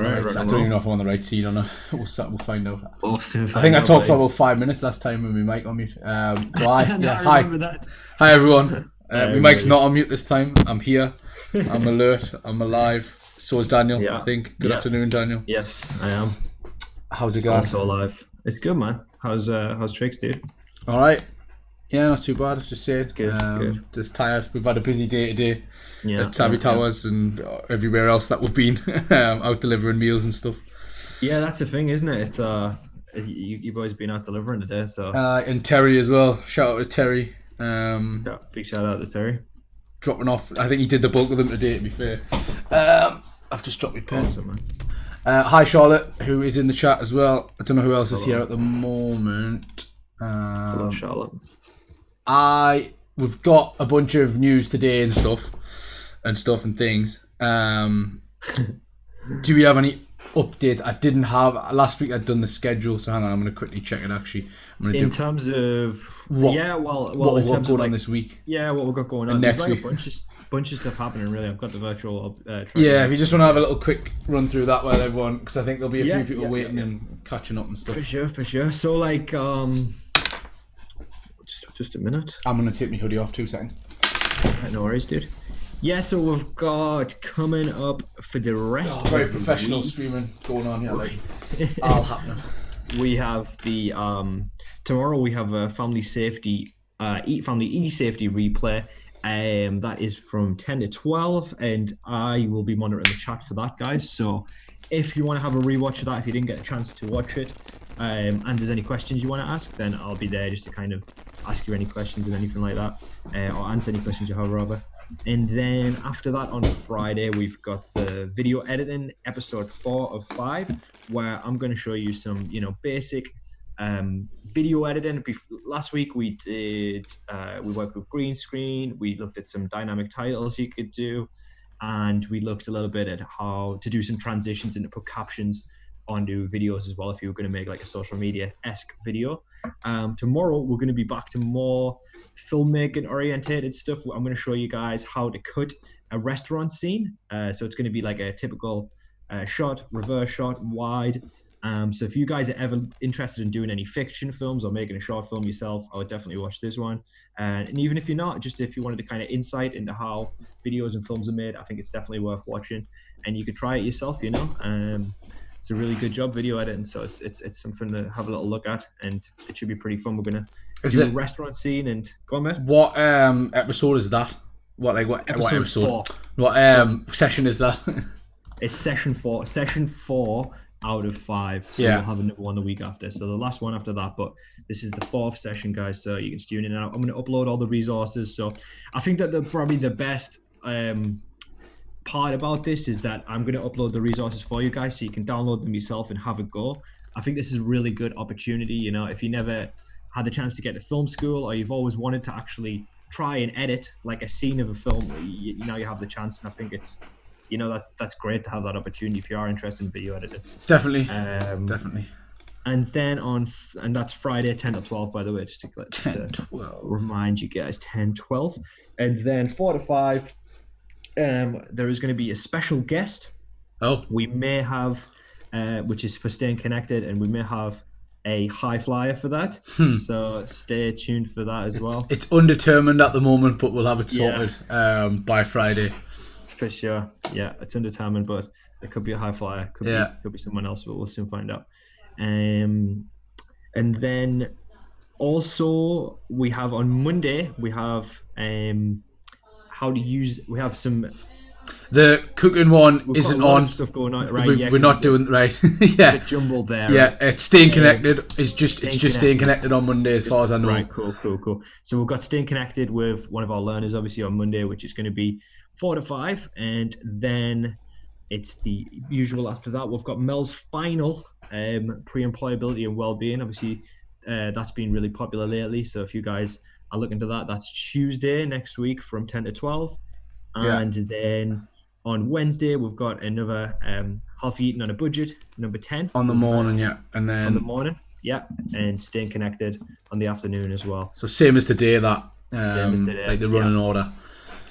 I don't even know if I'm on the right seat or not. We'll find out. I think I talked for about 5 minutes last time when my mic on mute. Hi everyone. My mic's not on mute this time. I'm here. I'm alert. I'm alive. So is Daniel, I think. Good afternoon, Daniel. Yes, I am. How's it going? Also alive. It's good, man. How's Tricks, dude? All right. Yeah, not too bad. Just saying. Good. Just tired. We've had a busy day today at Savvy Towers and everywhere else that we've been out delivering meals and stuff. Yeah, that's the thing, isn't it? It's you boys been out delivering today, so. And Terry as well. Shout out to Terry. Big shout out to Terry. Dropping off. I think he did the bulk of them today. To be fair, I've just dropped my pen. Awesome, man. Hi Charlotte, who is in the chat as well. I don't know who else is here at the moment. Hello, Charlotte. We've got a bunch of news today and stuff and things. Do we have any updates? I didn't have last week. I'd done the schedule, so hang on. I'm going to quickly check it. Actually, I'm going to terms of what we've got going on this week. Yeah, what we've got going on next week. Week. Bunch of stuff happening. Really, I've got the virtual. If you just want to have a little quick run through that with everyone, because I think there'll be a few people waiting and catching up and stuff. For sure. So like, just a minute. I'm going to take my hoodie off 2 seconds. No worries, dude. Yeah, so we've got coming up for the rest. Very professional streaming going on here, like all happening. We have the tomorrow. We have a family e-safety replay. That is from 10 to 12, and I will be monitoring the chat for that, guys. So if you want to have a rewatch of that, if you didn't get a chance to watch it, and there's any questions you want to ask, then I'll be there just to kind of ask you any questions and anything like that, or answer any questions you have, rather. And then after that, on Friday, we've got the video editing episode 4 of 5, where I'm going to show you some, basic video editing. Last week we worked with green screen. We looked at some dynamic titles you could do, and we looked a little bit at how to do some transitions and to put captions onto videos as well if you were going to make like a social media-esque video. Tomorrow we're going to be back to more filmmaking orientated stuff. I'm going to show you guys how to cut a restaurant scene. So it's going to be like a typical shot, reverse shot, wide. So if you guys are ever interested in doing any fiction films or making a short film yourself, I would definitely watch this one. And even if you're not, just if you wanted to kind of insight into how videos and films are made, I think it's definitely worth watching. And you could try it yourself, It's a really good job video editing, so it's something to have a little look at, and it should be pretty fun. We're gonna do a restaurant scene and go on, mate. What episode is that? What episode? 4. What session is that? It's session 4. Session 4 out of 5. So we'll have another one the week after. So the last one after that, but this is the 4th session, guys. So you can tune in and out. I'm gonna upload all the resources. So I think that probably the best part about this is that I'm going to upload the resources for you guys so you can download them yourself and have a go. I think this is a really good opportunity. If you never had the chance to get to film school, or you've always wanted to actually try and edit like a scene of a film, now you have the chance. And I think it's that's great to have that opportunity if you are interested in video editing. Definitely. And then and that's Friday 10 to 12, by the way, just to remind you guys, 10-12. And then 4 to 5, there is going to be a special guest. We may have, which is for staying connected, and we may have a high flyer for that. So stay tuned for that as well. It's undetermined at the moment, but we'll have it sorted by Friday. For sure. Yeah, it's undetermined, but it could be a high flyer. Could be someone else, but we'll soon find out. And then also we have on Monday, we have we have some. The cooking one isn't on. Stuff going on, right? We're not doing right. Yeah, jumbled there. Yeah, it's staying connected. It's just staying connected on Monday, as far as I know. Right, cool. So we've got staying connected with one of our learners, obviously on Monday, which is going to be 4 to 5, and then it's the usual after that. We've got Mel's final pre-employability and well-being. Obviously, that's been really popular lately. So if you guys are looking to that, that's Tuesday next week from 10 to 12. And then on Wednesday, we've got another Healthy Eating on a Budget, number 10. On the morning, And then on the morning, and staying connected on the afternoon as well. So same as today, like the running order.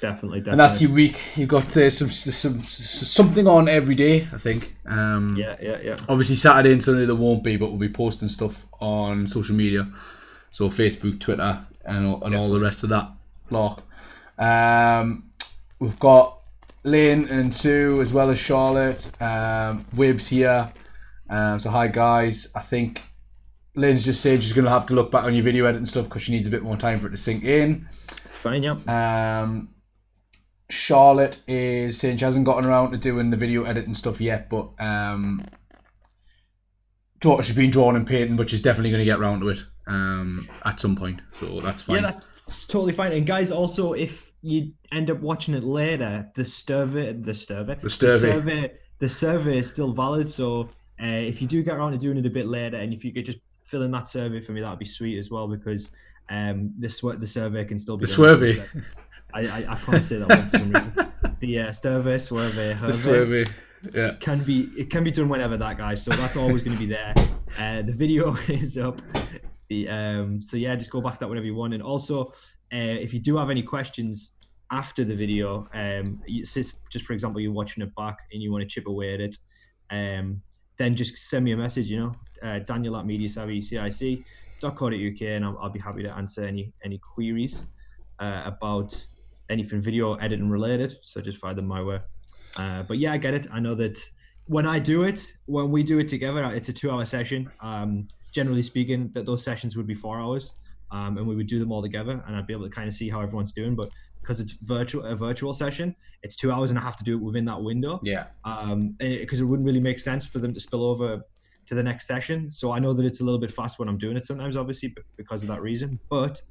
Definitely. And that's your week. You've got something on every day, I think. Yeah. Obviously, Saturday and Sunday there won't be, but we'll be posting stuff on social media, so Facebook, Twitter, and all the rest of that block. We've got Lynn and Sue as well as Charlotte. Wibbs here. So hi guys. I think Lynn's just said she's going to have to look back on your video editing stuff because she needs a bit more time for it to sink in. It's fine, yeah. Charlotte is saying she hasn't gotten around to doing the video editing stuff yet, but she's been drawing and painting, but she's definitely going to get around to it at some point. So that's fine. Yeah, that's totally fine. And guys, also, if you end up watching it later, the survey is still valid. So if you do get around to doing it a bit later, and if you could just fill in that survey for me, that'd be sweet as well, because the survey can still be the survey. I can't say that one for some reason. The survey, yeah, can be done whenever that, guys. So that's always going to be there. The video is up. So yeah, just go back to that whenever you want. And also, if you do have any questions after the video, just for example, you're watching it back and you want to chip away at it, then just send me a message. Daniel at mediasavvycic.co.uk, and I'll be happy to answer any queries about anything video editing related. So just fire them my way. But yeah, I get it. I know that when we do it together, it's a 2-hour session. Generally speaking, that those sessions would be 4 hours, and we would do them all together, and I'd be able to kind of see how everyone's doing. But because it's a virtual session, it's 2 hours, and I have to do it within that window. Yeah. Because it wouldn't really make sense for them to spill over to the next session. So I know that it's a little bit fast when I'm doing it sometimes, obviously, because of that reason. But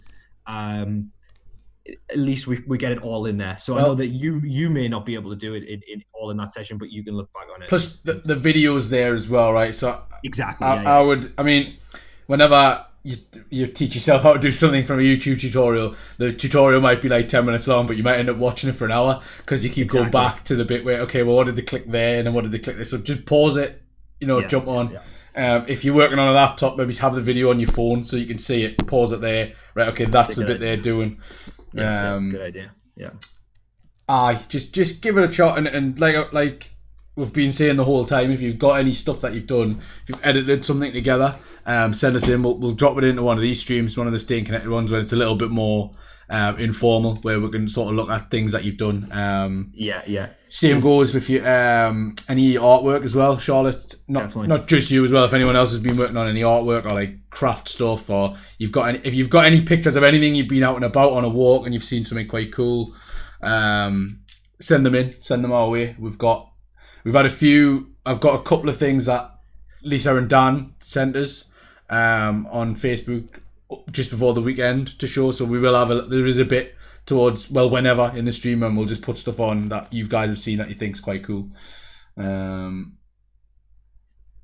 at least we get it all in there. So I know that you may not be able to do it in all in that session, but you can look back on it. Plus the video's there as well, right? So exactly. I mean, whenever you teach yourself how to do something from a YouTube tutorial, the tutorial might be like 10 minutes long, but you might end up watching it for an hour because you keep going back to the bit where, okay, well, what did they click there, and then what did they click there? So just pause it, jump on. Yeah. If you're working on a laptop, maybe have the video on your phone so you can see it. Pause it there. Right, okay, that's the bit they're doing. Good idea. Just give it a shot, and like we've been saying the whole time, if you've got any stuff that you've done, if you've edited something together, send us in. We'll drop it into one of these streams, one of the Staying Connected ones, where it's a little bit more informal, where we can sort of look at things that you've done. Same goes with your any artwork as well, Charlotte. Not just you as well. If anyone else has been working on any artwork or like craft stuff, or if you've got any pictures of anything, you've been out and about on a walk and you've seen something quite cool, send them in. Send them our way. We've had a few. I've got a couple of things that Lisa and Dan sent us on Facebook just before the weekend to show. So we will have there is a bit towards whenever in the stream, and we'll just put stuff on that you guys have seen that you think's quite cool.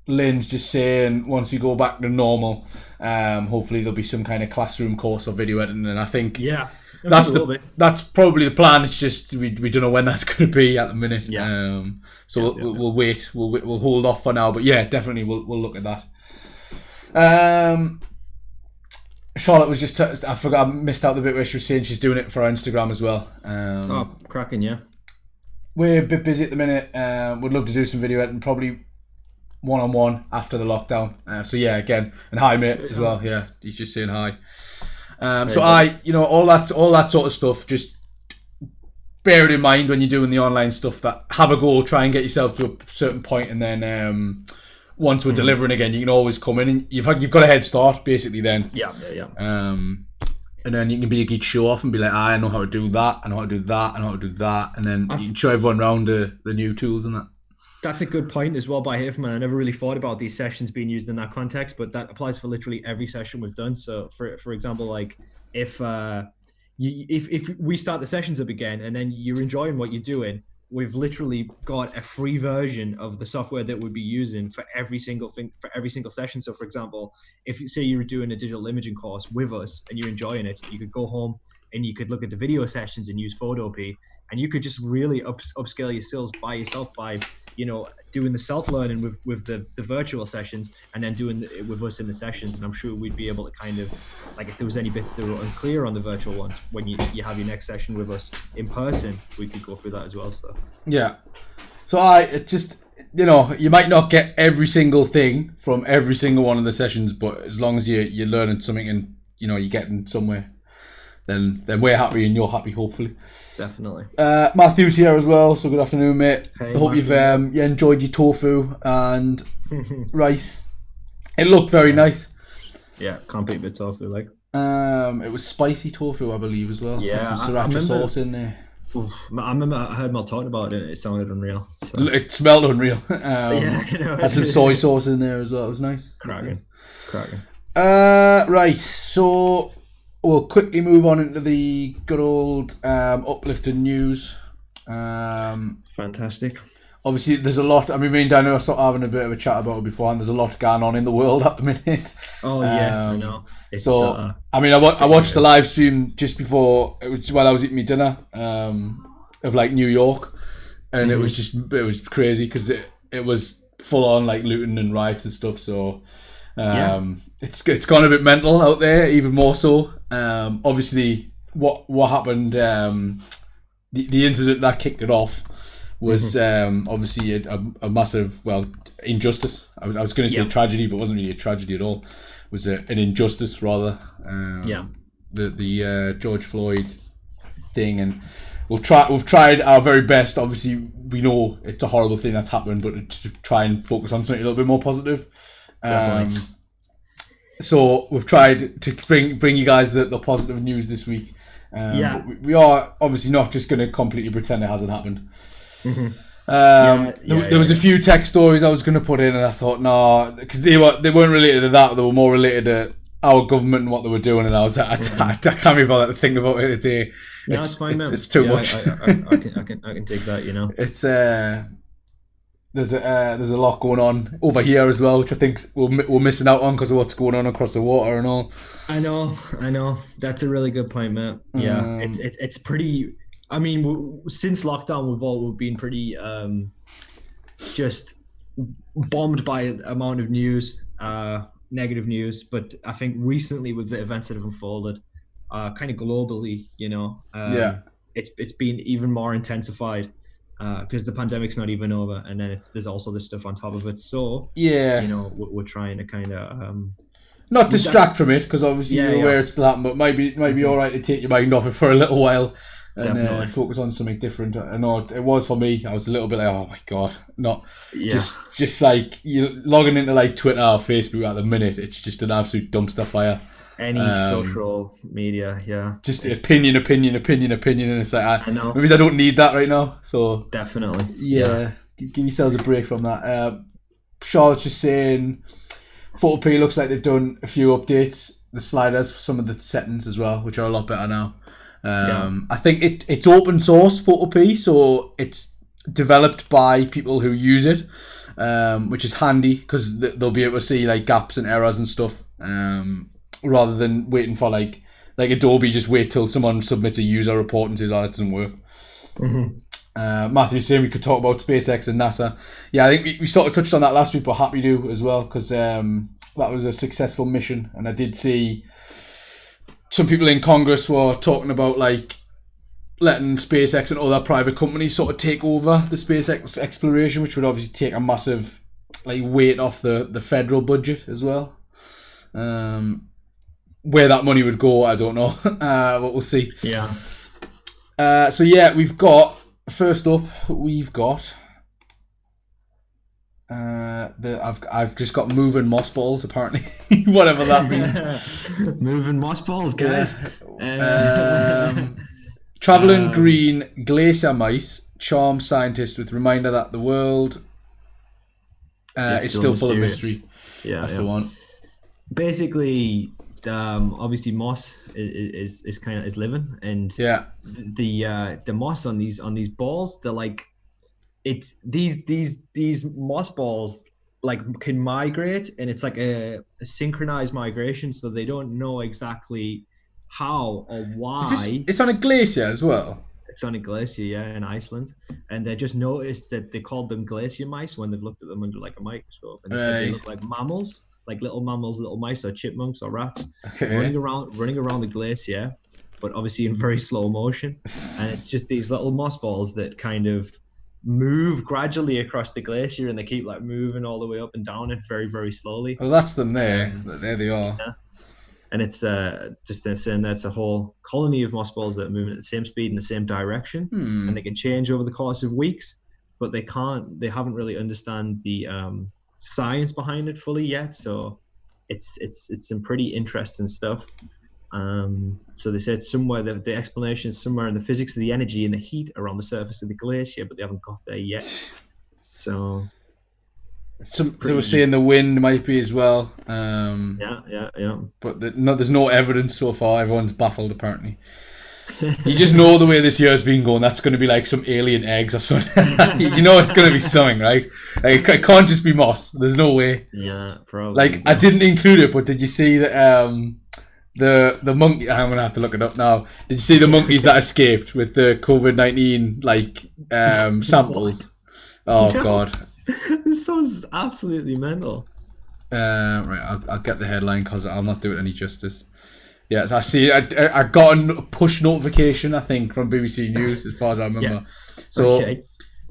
Lynn's just saying once we go back to normal, hopefully there'll be some kind of classroom course of video editing, and I think that's probably the plan. It's just we don't know when that's going to be at the minute. We'll wait. We'll hold off for now, but yeah, definitely we'll look at that. Charlotte was just I forgot, I missed out the bit where she was saying she's doing it for our Instagram as well. Cracking, yeah. We're a bit busy at the minute. Would love to do some video editing, probably one-on-one after the lockdown. So yeah, again, and hi mate as well. Yeah, he's just saying hi. All that sort of stuff, just bear it in mind when you're doing the online stuff, that have a go, try and get yourself to a certain point, and then once we're delivering again, you can always come in and you've got a head start basically then. Yeah. And then you can be a good show off and be like, I know how to do that, I know how to do that, I know how to do that, and then you can show everyone around the new tools and that. That's a good point as well by Hitman. I never really thought about these sessions being used in that context, but that applies for literally every session we've done. So for example, like if we start the sessions up again and then you're enjoying what you're doing, we've literally got a free version of the software that we'd be using for every single thing, for every single session. So for example, if you say you were doing a digital imaging course with us and you're enjoying it, you could go home and you could look at the video sessions and use Photopea, and you could just really upscale your skills by yourself by doing the self-learning with the virtual sessions, and then doing it with us in the sessions. And I'm sure we'd be able to kind of, like, if there was any bits that were unclear on the virtual ones, when you have your next session with us in person, we could go through that as well. So yeah, so it just, you might not get every single thing from every single one of the sessions, but as long as you're learning something and you're getting somewhere, then we're happy and you're happy, hopefully. Definitely. Matthew's here as well, so good afternoon, mate. Hey, I hope you've enjoyed your tofu and rice. It looked very nice. Yeah, can't beat the tofu, like. It was spicy tofu, I believe, as well. Yeah, had some sriracha sauce in there. I remember I heard Mel talking about it. It sounded unreal. So. It smelled unreal. Had some soy sauce in there as well. It was nice. Cracking. Right, so we'll quickly move on into the good old uplifting news. Fantastic. Obviously, there's a lot. I mean, me and Daniel are sort of having a bit of a chat about it beforehand. There's a lot going on in the world at the minute. Oh yeah, I know. I mean, I watched the live stream just before it was while I was eating my dinner of like New York, and it was crazy because it was full on like looting and riots and stuff. So it's gone a bit mental out there, even more so. Obviously, what happened? The incident that kicked it off was obviously a massive, injustice. I was going to say tragedy, but it wasn't really a tragedy at all. It was an injustice, rather. The George Floyd thing, and we've tried our very best. Obviously, we know it's a horrible thing that's happened, but to try and focus on something a little bit more positive. So we've tried to bring you guys the positive news this week. But we are obviously not just going to completely pretend it hasn't happened. There was a few tech stories I was going to put in, and I thought no, because they weren't related to that. They were more related to our government and what they were doing, and I was like, I can't be bothered to think about it today. No, it's fine, man. It's too much. I can take that. It's there's a lot going on over here as well, which I think we're missing out on because of what's going on across the water and all. I know. That's a really good point, man. Yeah, it's pretty. I mean, since lockdown, we've been pretty just bombed by amount of news, negative news. But I think recently, with the events that have unfolded, kind of globally, it's been even more intensified because the pandemic's not even over, and then there's also this stuff on top of it. So we're trying to kind of not distract from it, because obviously you're aware it's still happening, but might be all right to take your mind off it for a little while. And focus on something different. I know it was for me. I was a little bit like, oh my god, just like you logging into like Twitter or Facebook at the minute. It's just an absolute dumpster fire. Any social media, just opinion, and it's like I know. Maybe I don't need that right now. So definitely, give yourselves a break from that. Charlotte's just saying, Photo P looks like they've done a few updates. The sliders for some of the settings as well, which are a lot better now. I think it's open source Photo P, so it's developed by people who use it, which is handy because they'll be able to see like gaps and errors and stuff, rather than waiting for like Adobe just wait till someone submits a user report and says, oh, it doesn't work. Matthew's saying we could talk about SpaceX and NASA. Yeah, I think we sort of touched on that last week, but happy to as well, because that was a successful mission, and I did see some people in Congress were talking about like letting SpaceX and other private companies sort of take over the space exploration, which would obviously take a massive like weight off the federal budget as well. Where that money would go, I don't know, but we'll see. So we've got first up. I've just got moving moss balls, apparently. Whatever that means. Moving moss balls, guys. Traveling green glacier mice charm scientists with reminder that the world is still full of mystery. That's the one. Basically, obviously moss is kind of living, and the moss on these balls, they're like, it's these moss balls like can migrate, and it's like a synchronized migration, so they don't know exactly how or why. It's on a glacier as well. It's on a glacier, yeah, in Iceland, and they just noticed that they called them glacier mice when they've looked at them under like a microscope, and they said they look like mammals, like little mammals, little mice, or chipmunks or rats, running around the glacier, but obviously in very slow motion, and it's just these little moss balls that kind of move gradually across the glacier, and they keep like moving all the way up and down it very, very slowly. Well, that's them there. There they are. Yeah. And it's just saying that's a whole colony of moss balls that are moving at the same speed in the same direction, and they can change over the course of weeks, but they haven't really understand the science behind it fully yet. So it's some pretty interesting stuff. So they said somewhere the explanation is somewhere in the physics of the energy and the heat around the surface of the glacier, but they haven't got there yet. So they were saying the wind might be as well. Yeah. But there's no evidence so far. Everyone's baffled apparently. You just know the way this year's been going. That's going to be like some alien eggs or something. You know it's going to be something, right? Like, it can't just be moss. There's no way. Yeah, probably. Like, I didn't include it, but did you see that? The monkey. I'm gonna have to look it up now. Did you see the monkeys that escaped with the COVID-19 samples? Oh God. This sounds absolutely mental. Right, I'll get the headline because I'll not do it any justice. Yes, I see. I got a push notification, I think, from BBC News, as far as I remember. Yeah. So,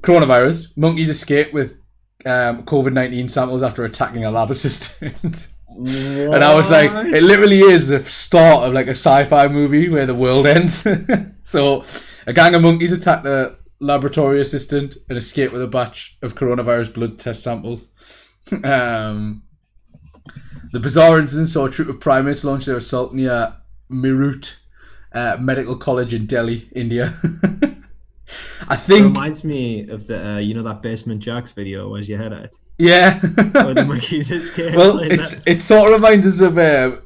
coronavirus. Monkeys escape with COVID-19 samples after attacking a lab assistant. What? And I was like, it literally is the start of like a sci-fi movie where the world ends. So, a gang of monkeys attacked a laboratory assistant and escaped with a batch of coronavirus blood test samples. The bizarre incident saw a troop of primates launch their assault near Meerut Medical College in Delhi, India. I think it reminds me of the that Basement Jaxx video. Where's your head at? Yeah. Well, it sort of reminds us of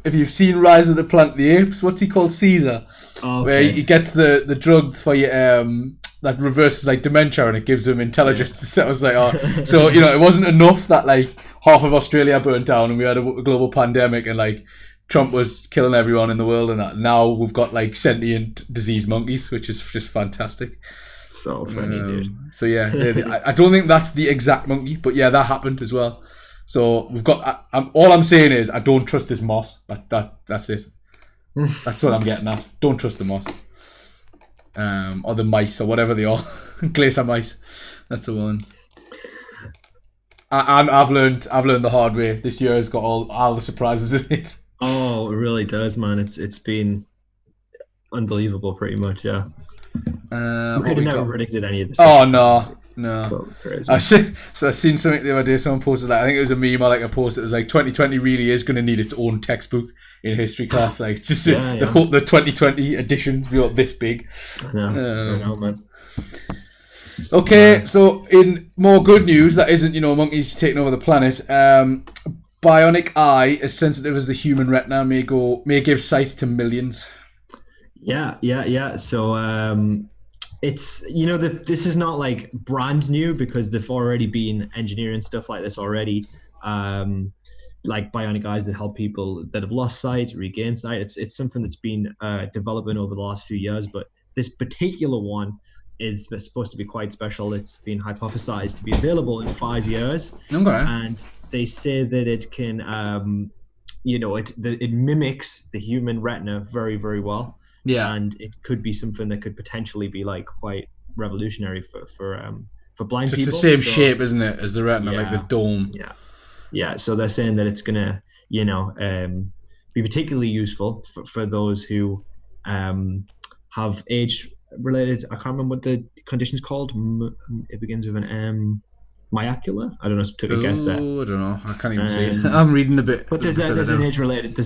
if you've seen Rise of the Planet of the Apes. What's he called? Caesar. Okay. Where he gets the drug for you that reverses like dementia and it gives them intelligence. Yeah. So I was like, oh, so it wasn't enough that like half of Australia burnt down and we had a global pandemic and like Trump was killing everyone in the world and that. Now we've got like sentient diseased monkeys, which is just fantastic. So funny, dude. So yeah, I don't think that's the exact monkey, but yeah, that happened as well. So we've got. All I'm saying is I don't trust this moss. That's it. That's what I'm getting at. Don't trust the moss. Or the mice or whatever they are, glacier mice. That's the one. And I've learned the hard way. This year has got all the surprises in it. Oh, it really does, man. It's been unbelievable, pretty much. Yeah. We could have never predicted any of this. Oh no. I seen something the other day. Someone posted I think it was a meme or like a post. It was like 2020 really is going to need its own textbook in history class. Like just the 2020 editions be this big. I know, man. Okay, so in more good news, that isn't monkeys taking over the planet. Bionic eye, as sensitive as the human retina, may give sight to millions. Yeah. So it's this is not like brand new because they've already been engineering stuff like this already. Like bionic eyes that help people that have lost sight regain sight. It's something that's been developing over the last few years, but this particular one is supposed to be quite special. It's been hypothesized to be available in 5 years. Okay. And they say that it can, it mimics the human retina very, very well. Yeah. And it could be something that could potentially be like quite revolutionary for blind people. It's the same shape, isn't it, as the retina, like the dome. Yeah. So they're saying that it's gonna, be particularly useful for those who have age-related. I can't remember what the condition's called. It begins with an M. Myocula? I don't know. Took a guess there. Oh, I don't know. I can't even see it. I'm reading a bit. But there's an age-related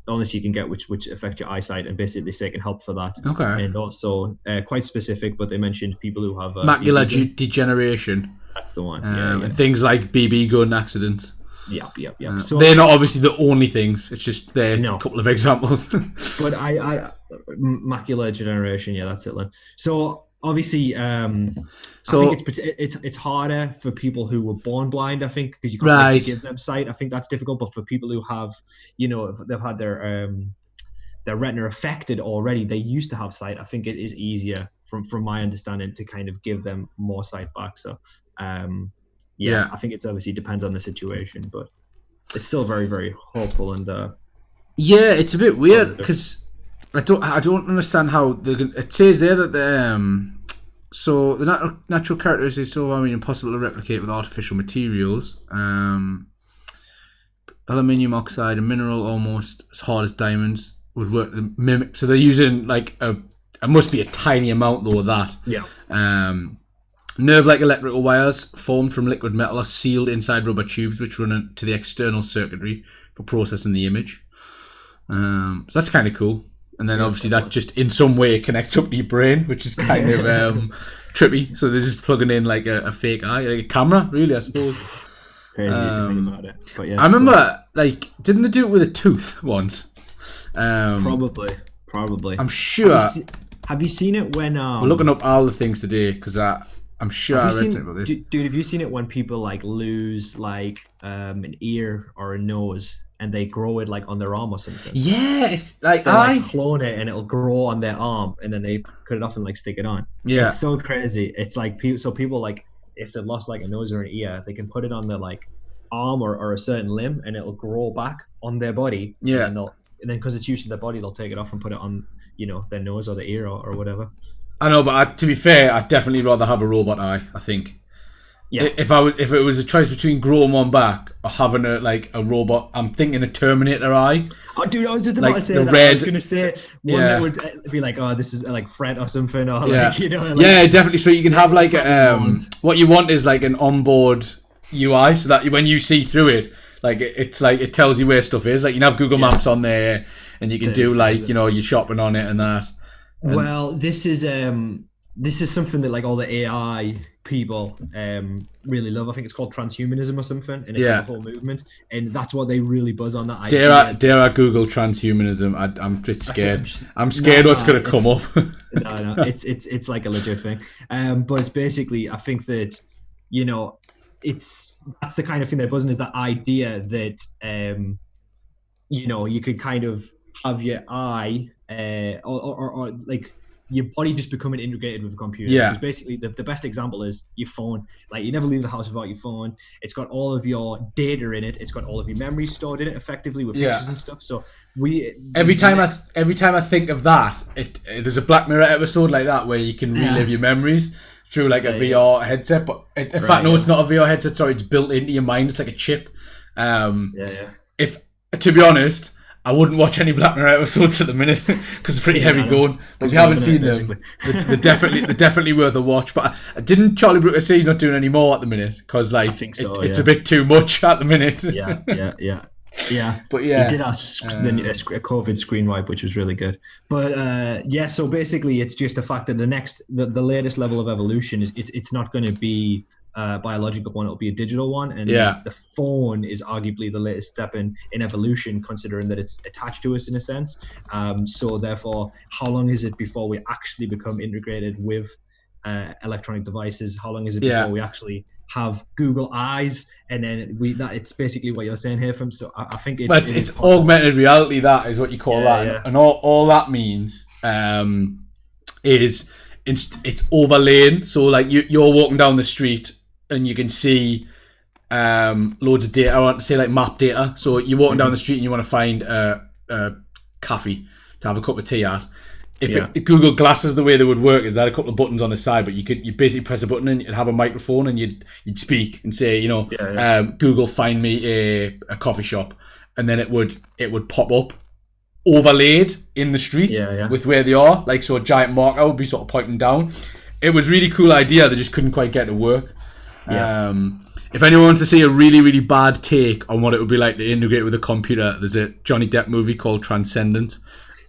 illness you can get which affect your eyesight, and basically they say it can help for that. Okay. And also quite specific, but they mentioned people who have macular degeneration. That's the one. And things like BB gun accidents. Yep. So they're not obviously the only things. It's just a couple of examples. But I macular degeneration. Yeah, that's it. Len. So obviously, I think it's harder for people who were born blind. I think because you can't give them sight. I think that's difficult. But for people who have, they've had their their retina affected already, they used to have sight. I think it is easier from my understanding to kind of give them more sight back. So I think it's obviously depends on the situation, but it's still very, very hopeful. And it's a bit weird because I don't understand how it says there that so the natural characteristics is so impossible to replicate with artificial materials. Aluminium oxide, a mineral almost as hard as diamonds, would work to mimic. So they're using like it must be a tiny amount though of that. Yeah. Nerve-like electrical wires formed from liquid metal are sealed inside rubber tubes which run into the external circuitry for processing the image. So that's kind of cool. And then obviously that just in some way connects up to your brain, which is kind of trippy. So they're just plugging in like a fake eye, like a camera, really, I suppose. Crazy to think about it. But yeah, I remember, like, didn't they do it with a tooth once? Probably. I'm sure. Have you seen it when... We're looking up all the things today, because I'm sure I read something about this. Dude, have you seen it when people, like, lose, like, an ear or a nose, and they grow it, like, on their arm or something? Yeah, it's like... They clone it, and it'll grow on their arm, and then they cut it off and, like, stick it on. Yeah. It's so crazy. It's like... people, like, if they've lost, like, a nose or an ear, they can put it on their, like, arm or a certain limb, and it'll grow back on their body. Yeah. And then because it's used to their body, they'll take it off and put it on, their nose or their ear or whatever. I know, but to be fair, I'd definitely rather have a robot eye, I think. Yeah. If it was a choice between growing one back or having a robot, I'm thinking a Terminator eye. Oh, dude, I was just about to say that. I was going to say one that would be like, oh, this is like Fred or something, or yeah, definitely. So you can have like what you want is like an onboard UI, so that when you see through it, like it's like it tells you where stuff is. Like you can have Google Maps on there, and you can do like your shopping on it and that. Well, this is something that like all the AI people really love. I think it's called transhumanism or something, and it's a whole movement, and that's what they really buzz on. That idea. Dare I Google transhumanism? I'm just scared. I'm scared what's going to come up. No, it's like a legit thing. But it's basically, I think that that's the kind of thing they're buzzing, is that idea that you could kind of have your eye or like your body just becoming integrated with a computer. Yeah. Because basically the best example is your phone. Like you never leave the house without your phone. It's got all of your data in it. It's got all of your memories stored in it effectively with pictures and stuff. So every time I think of that, there's a Black Mirror episode like that where you can relive your memories through like a VR headset. But in fact, no, it's not a VR headset. Sorry, it's built into your mind. It's like a chip. If to be honest, I wouldn't watch any Black Mirror episodes at the minute because they're pretty heavy going. But if you haven't seen them, they're definitely worth a watch. But didn't Charlie Brooker say he's not doing any more at the minute because like I think so, it's a bit too much at the minute. Yeah. But yeah, he did ask a COVID screen wipe, which was really good. But so basically, it's just the fact that the latest level of evolution is it's not going to be a biological one; it'll be a digital one. And the phone is arguably the latest step in evolution, considering that it's attached to us in a sense. So therefore, how long is it before we actually become integrated with electronic devices? How long is it before we actually have Google Eyes, and then it's basically what you're saying here, from. So I think it's augmented reality. That is what you call that, and all that means is it's overlaying. So like you're walking down the street and you can see loads of data. I want to say like map data. So you're walking down the street and you want to find a cafe to have a cup of tea at. If Google Glasses, the way they would work is they had a couple of buttons on the side, but you basically press a button and you'd have a microphone and you'd speak and say, Google, find me a coffee shop, and then it would pop up overlaid in the street with where they are, like so a giant marker would be sort of pointing down. It was a really cool idea. They just couldn't quite get it to work. If anyone wants to see a really, really bad take on what it would be like to integrate with a computer, there's a Johnny Depp movie called Transcendence.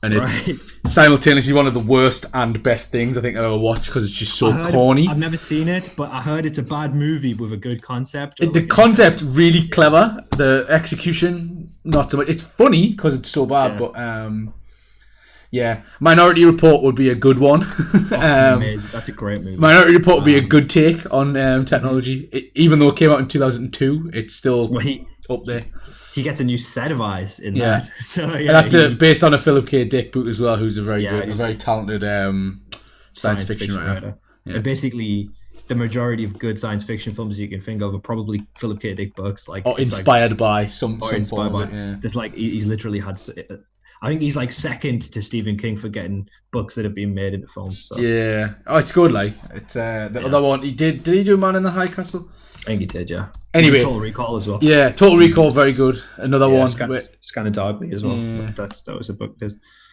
And it's simultaneously one of the worst and best things I think I've ever watched because it's just so corny. I've never seen it, but I heard it's a bad movie with a good concept. The concept really clever. The execution not so much. It's funny because it's so bad, but Minority Report would be a good one. That's amazing. That's a great movie. Minority Report would be a good take on technology. Even though it came out in 2002, it's still up there. He gets a new set of eyes in that. So and that's based on a Philip K. Dick book as well, who's a very talented science fiction writer. Yeah. And basically, the majority of good science fiction films you can think of are probably Philip K. Dick books, or inspired by some form of it. Yeah. There's he's literally had. I think he's second to Stephen King for getting books that have been made into films. So. Yeah, it's good. It's the other one. Did he do Man in the High Castle? I think he did, yeah. Anyway, Total Recall as well. Yeah, Total Recall, very good. Another one. Scanner Darkly as well. Yeah. That was a book.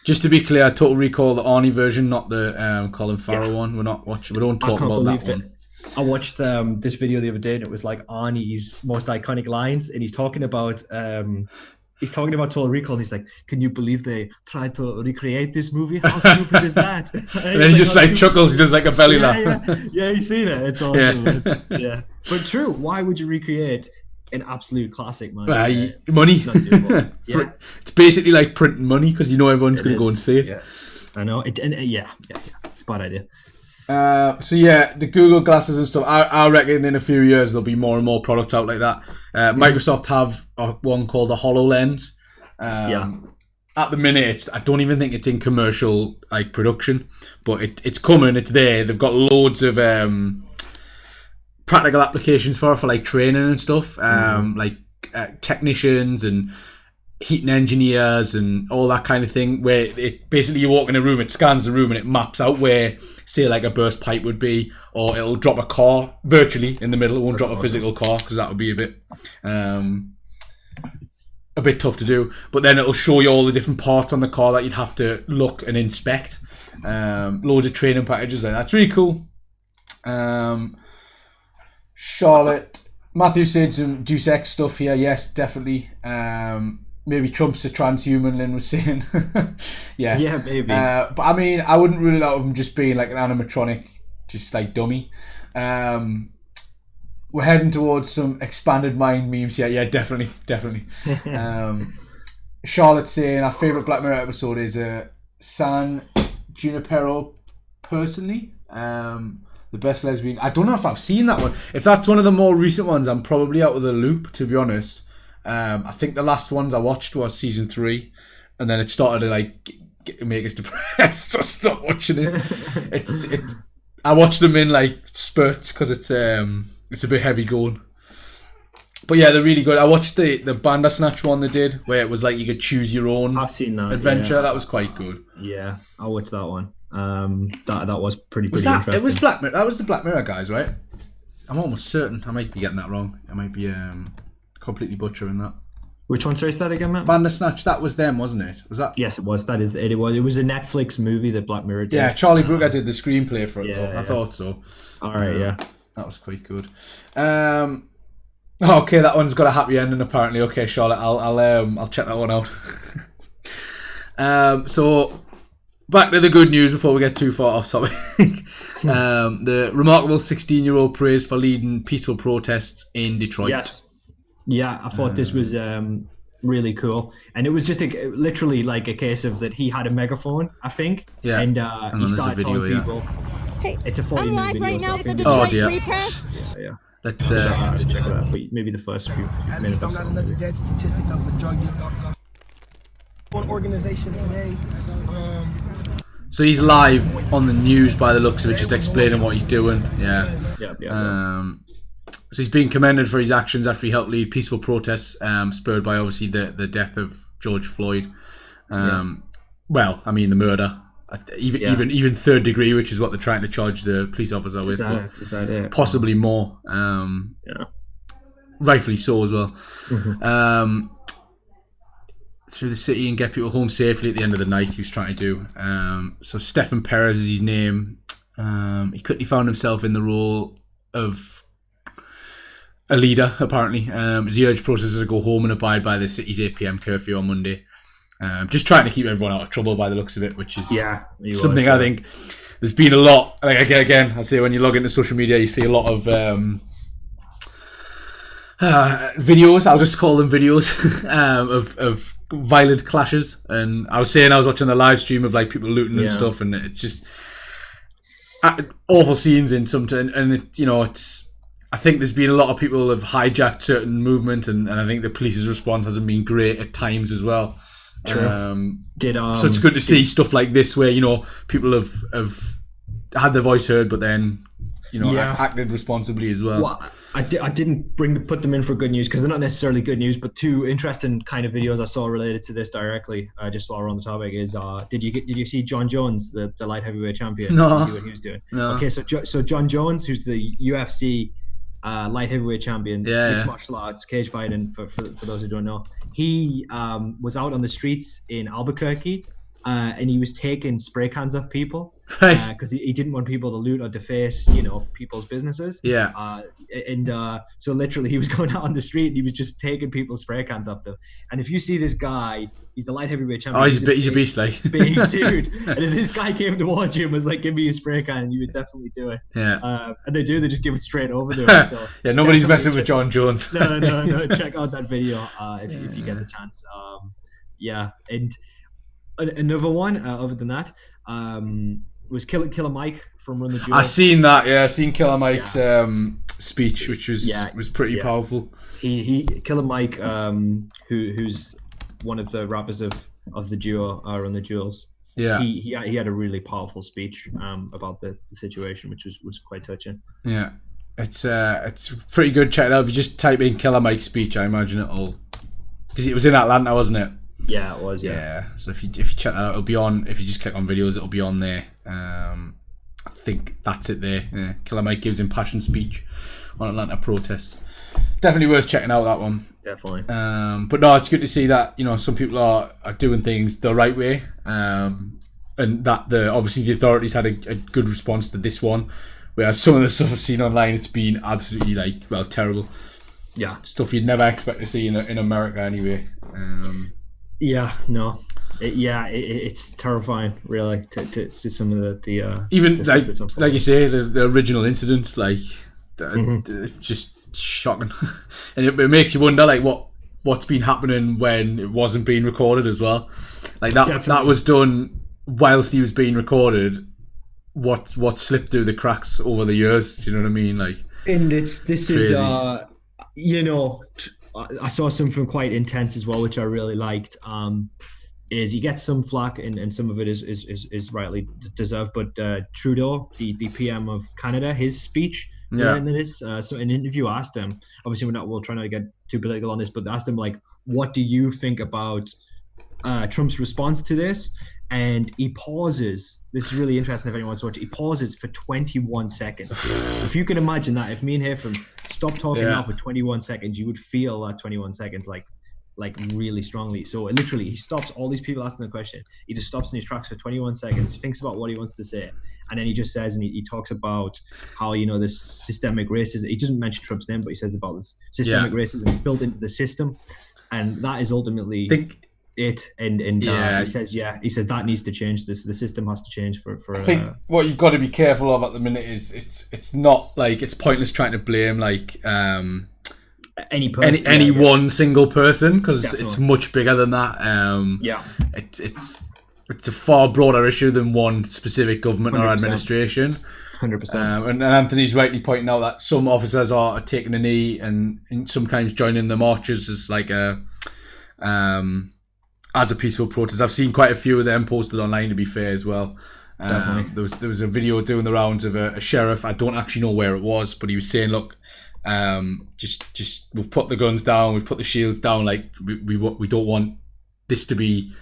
Just to be clear, Total Recall, the Arnie version, not the Colin Farrell one. We're not watching. We don't talk about that one. I watched this video the other day, and it was Arnie's most iconic lines, and he's talking about Total Recall, and he's like, "Can you believe they tried to recreate this movie? How stupid is that?" And then he just chuckles. He does a belly laugh. Yeah, you seen it? It's awesome. Yeah, but true. Why would you recreate an absolute classic, man? Money. It's basically like printing money because everyone's going to go and see it. Yeah, I know. Bad idea. So the Google glasses and stuff. I reckon in a few years there'll be more and more products out like that. Microsoft have one called the HoloLens. At the minute, I don't even think it's in commercial production, but it's coming. It's there. They've got loads of practical applications for training and stuff. Technicians and heating engineers and all that kind of thing. Where it basically you walk in a room, it scans the room and it maps out where, say, a burst pipe would be, or it'll drop a car virtually in the middle. It won't drop a physical car because that would be a bit tough to do. But then it'll show you all the different parts on the car that you'd have to look and inspect. Loads of training packages like that. It's really cool. Charlotte, Matthew said some Deus Ex stuff here. Yes, definitely. Maybe Trump's a transhuman, Lynn was saying. Yeah, maybe. But I mean, I wouldn't rule it out of him just being an animatronic, just dummy. We're heading towards some expanded mind memes here. Yeah, definitely. Charlotte's saying our favourite Black Mirror episode is San Junipero, personally. The best lesbian. I don't know if I've seen that one. If that's one of the more recent ones, I'm probably out of the loop, to be honest. I think the last ones I watched was season 3, and then it started to make us depressed, so I stopped watching it. I watched them in spurts because it's a bit heavy going. But yeah, they're really good. I watched the Bandersnatch one they did, where it was you could choose your own adventure. Yeah. That was quite good. Yeah, I watched that one. That was pretty interesting. It was Black Mirror. That was the Black Mirror guys, right? I'm almost certain. I might be getting that wrong. I might be completely butchering that. Which one is that again, Matt? Bandersnatch. That was them, wasn't it? Was that? Yes, it was. That is it. It was a Netflix movie that Black Mirror did. Yeah, Charlie Brooker did the screenplay for it. I thought so. All right, yeah. That was quite good. Okay, that one's got a happy ending apparently. Okay, Charlotte, I'll check that one out. So back to the good news before we get too far off topic. The remarkable 16-year-old praised for leading peaceful protests in Detroit. Yes. Yeah, I thought this was really cool, and it was just literally a case of that he had a megaphone, I think. Yeah. And he started telling people. Hey, it's a 40-minute video. Right now with the Detroit Free Press. Yeah. Let's check it out. But maybe the first few minutes. I'm not another dead statistic of a drug dealer. One organization today. So he's live on the news by the looks of it, just explaining what he's doing. Yeah. So he's being commended for his actions after he helped lead peaceful protests, spurred by obviously the death of George Floyd. Well, I mean the murder, even third degree, which is what they're trying to charge the police officer with, but possibly more. Rightfully so as well. Mm-hmm. Through the city and get people home safely at the end of the night. He was trying to do. So Stephen Perez is his name. He quickly found himself in the role of a leader, apparently, as he urged protesters to go home and abide by the city's 8 p.m. curfew on Monday. Just trying to keep everyone out of trouble by the looks of it, which is something I think there's been a lot. Again, I say when you log into social media, you see a lot of videos. I'll just call them videos of violent clashes. And I was watching the live stream of people looting and stuff, and it's just awful scenes in some. And it, it's I think there's been a lot of people who have hijacked certain movement, and I think the police's response hasn't been great at times as well. True. So it's good to see stuff like this where, you know, people have had their voice heard, but then, you know, acted responsibly as well. Well, I didn't put them in for good news because they're not necessarily good news, but two interesting kind of videos I saw related to this directly. Just while we're on the topic, is did you see John Jones, the light heavyweight champion? No. Did you see what he was doing? No. Okay, so John Jones, who's the UFC light heavyweight champion, mixed martial arts, cage fighting. For those who don't know, he was out on the streets in Albuquerque. And he was taking spray cans off people because he didn't want people to loot or deface, you know, people's businesses. So literally he was going out on the street and he was just taking people's spray cans off them. And if you see this guy, he's the light heavyweight champion. Oh, he's a beast, like. Big dude. And if this guy came towards you and was like, give me a spray can, you would definitely do it. Yeah. And they just give it straight over to him. So yeah, nobody's messing with John Jones. No. Check out that video if you get the chance. And another one, other than that, was Killer Mike from Run the Jewel. I seen that. Yeah, I seen Killer Mike's speech, which was pretty powerful. He Killer Mike, who's one of the rappers of the duo Run the Jewels. Yeah, he had a really powerful speech about the situation, which was quite touching. Yeah, it's pretty good. Check it out. If you just type in Killer Mike speech, I imagine it'll, because it was in Atlanta, wasn't it? Yeah, it was. Yeah. So if you check that out, it'll be on. If you just click on videos, it'll be on there. I think that's it there. Yeah. Killer Mike gives impassioned speech on Atlanta protests. Definitely worth checking out, that one. Definitely. But no, it's good to see that, you know, some people are doing things the right way, and that obviously the authorities had a good response to this one. Whereas some of the stuff I've seen online, it's been absolutely terrible. Yeah. Stuff you'd never expect to see in America anyway. It's terrifying, really, to see some of the even the like you say, the original incident, just shocking, and it makes you wonder what's been happening when it wasn't being recorded as well. Like that was done whilst he was being recorded. What slipped through the cracks over the years? Do you know what I mean? I saw something quite intense as well, which I really liked. Is he gets some flack, and some of it is rightly deserved. But Trudeau, the PM of Canada, his speech into this. So an interview asked him. Obviously, we're trying to get too political on this, but asked him what do you think about Trump's response to this? And he pauses. This is really interesting if anyone wants to watch it. He pauses for 21 seconds. If you can imagine that, if me and Haytham stopped talking now for 21 seconds, you would feel that 21 seconds like really strongly. So literally, he stops all these people asking the question. He just stops in his tracks for 21 seconds, thinks about what he wants to say, and then he just says, and he talks about how, you know, this systemic racism. He doesn't mention Trump's name, but he says about this systemic racism built into the system, and that is ultimately it. And he says that needs to change. The system has to change for I think what you've got to be careful of at the minute is it's not it's pointless trying to blame any person, any one single person, because it's much bigger than that. It's a far broader issue than one specific government 100%. Or administration. 100%. And Anthony's rightly pointing out that some officers are taking a knee and sometimes joining the marches as as a peaceful protest. I've seen quite a few of them posted online, to be fair, as well. There was a video doing the rounds of a sheriff. I don't actually know where it was, but he was saying, look, just we've put the guns down, we've put the shields down, we don't want this to be,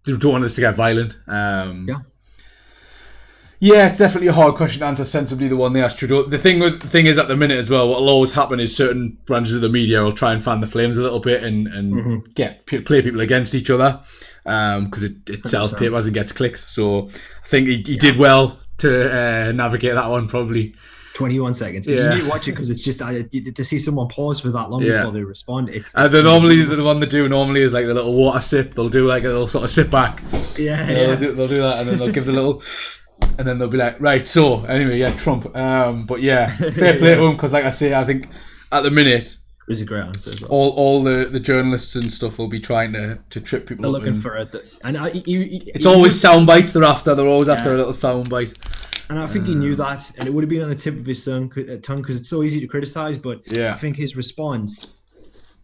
we don't want this to get violent. Yeah, it's definitely a hard question to answer sensibly, the one they asked Trudeau. The thing is, at the minute as well, what will always happen is certain branches of the media will try and fan the flames a little bit and play people against each other, because it sells papers and gets clicks. So I think he did well to navigate that one, probably. 21 seconds. You need to watch it because it's just to see someone pause for that long before they respond. It's normally the one they do normally is the little water sip. They'll do a little sort of sit back. They'll do that, and then they'll give the little. And then they'll be like, right, so anyway, Trump. But fair play to him, because like I say, I think at the minute it was a great answer as well. All the journalists and stuff will be trying to trip people up. They're looking for it. And it's always sound bites they're after. They're always after a little sound bite. And I think he knew that, and it would have been on the tip of his tongue because it's so easy to criticize. But I think his response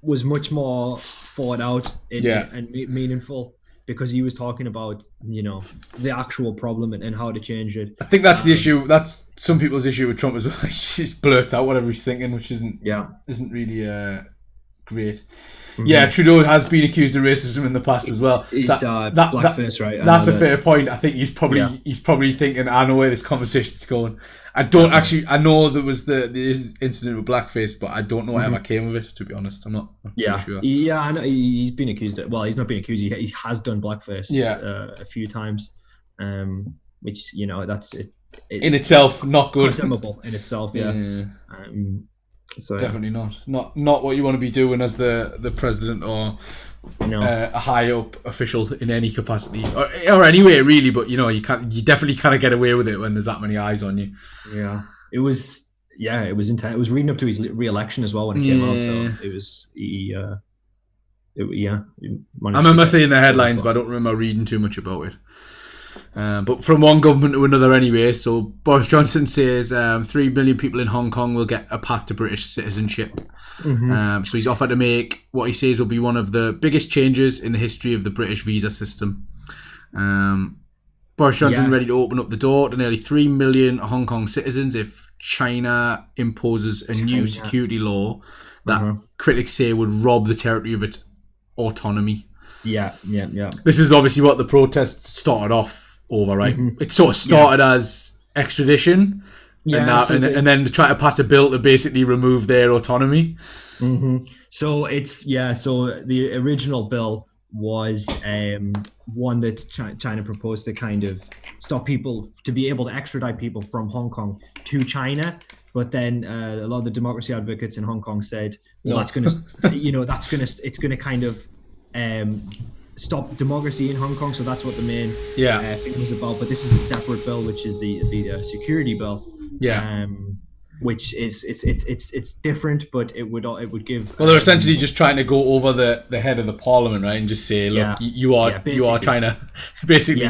was much more thought out and meaningful, because he was talking about, the actual problem and how to change it. I think that's the issue. That's some people's issue with Trump as well. He just blurts out whatever he's thinking, which isn't really great. Mm-hmm. Yeah, Trudeau has been accused of racism in the past as well. He's blackface, right? That's a fair point. I think he's probably thinking, I know where this conversation's going. I know there was the incident with blackface, but I don't know what ever came of it, to be honest. I'm not too sure. Yeah, I know he's been accused of, well, he's not been accused, he has done blackface a few times, which, that's it. In itself, not good. Condemnable in itself, So, definitely not what you want to be doing as the president or a high up official in any capacity or anywhere really. But you definitely kind of get away with it when there's that many eyes on you. Yeah, it was intense. It was reading up to his re-election as well when it came out. So it was I remember seeing the headlines, but I don't remember reading too much about it. But from one government to another anyway. So Boris Johnson says 3 million people in Hong Kong will get a path to British citizenship. So he's offered to make what he says will be one of the biggest changes in the history of the British visa system. Boris Johnson ready to open up the door to nearly 3 million Hong Kong citizens if China imposes a new security law that critics say would rob the territory of its autonomy. Yeah. This is obviously what the protests started off over, right? It sort of started as extradition, and then to try to pass a bill to basically remove their autonomy. So so the original bill was one that China proposed to kind of stop people to be able to extradite people from Hong Kong to China. But then a lot of the democracy advocates in Hong Kong said, well, that's going to, it's going to kind of stop democracy in Hong Kong, so that's what the main thing was about. But this is a separate bill, which is the security bill. Which is it's different, but it would give. Well, they're essentially just trying to go over the head of the parliament, right, and just say, look, you are trying to basically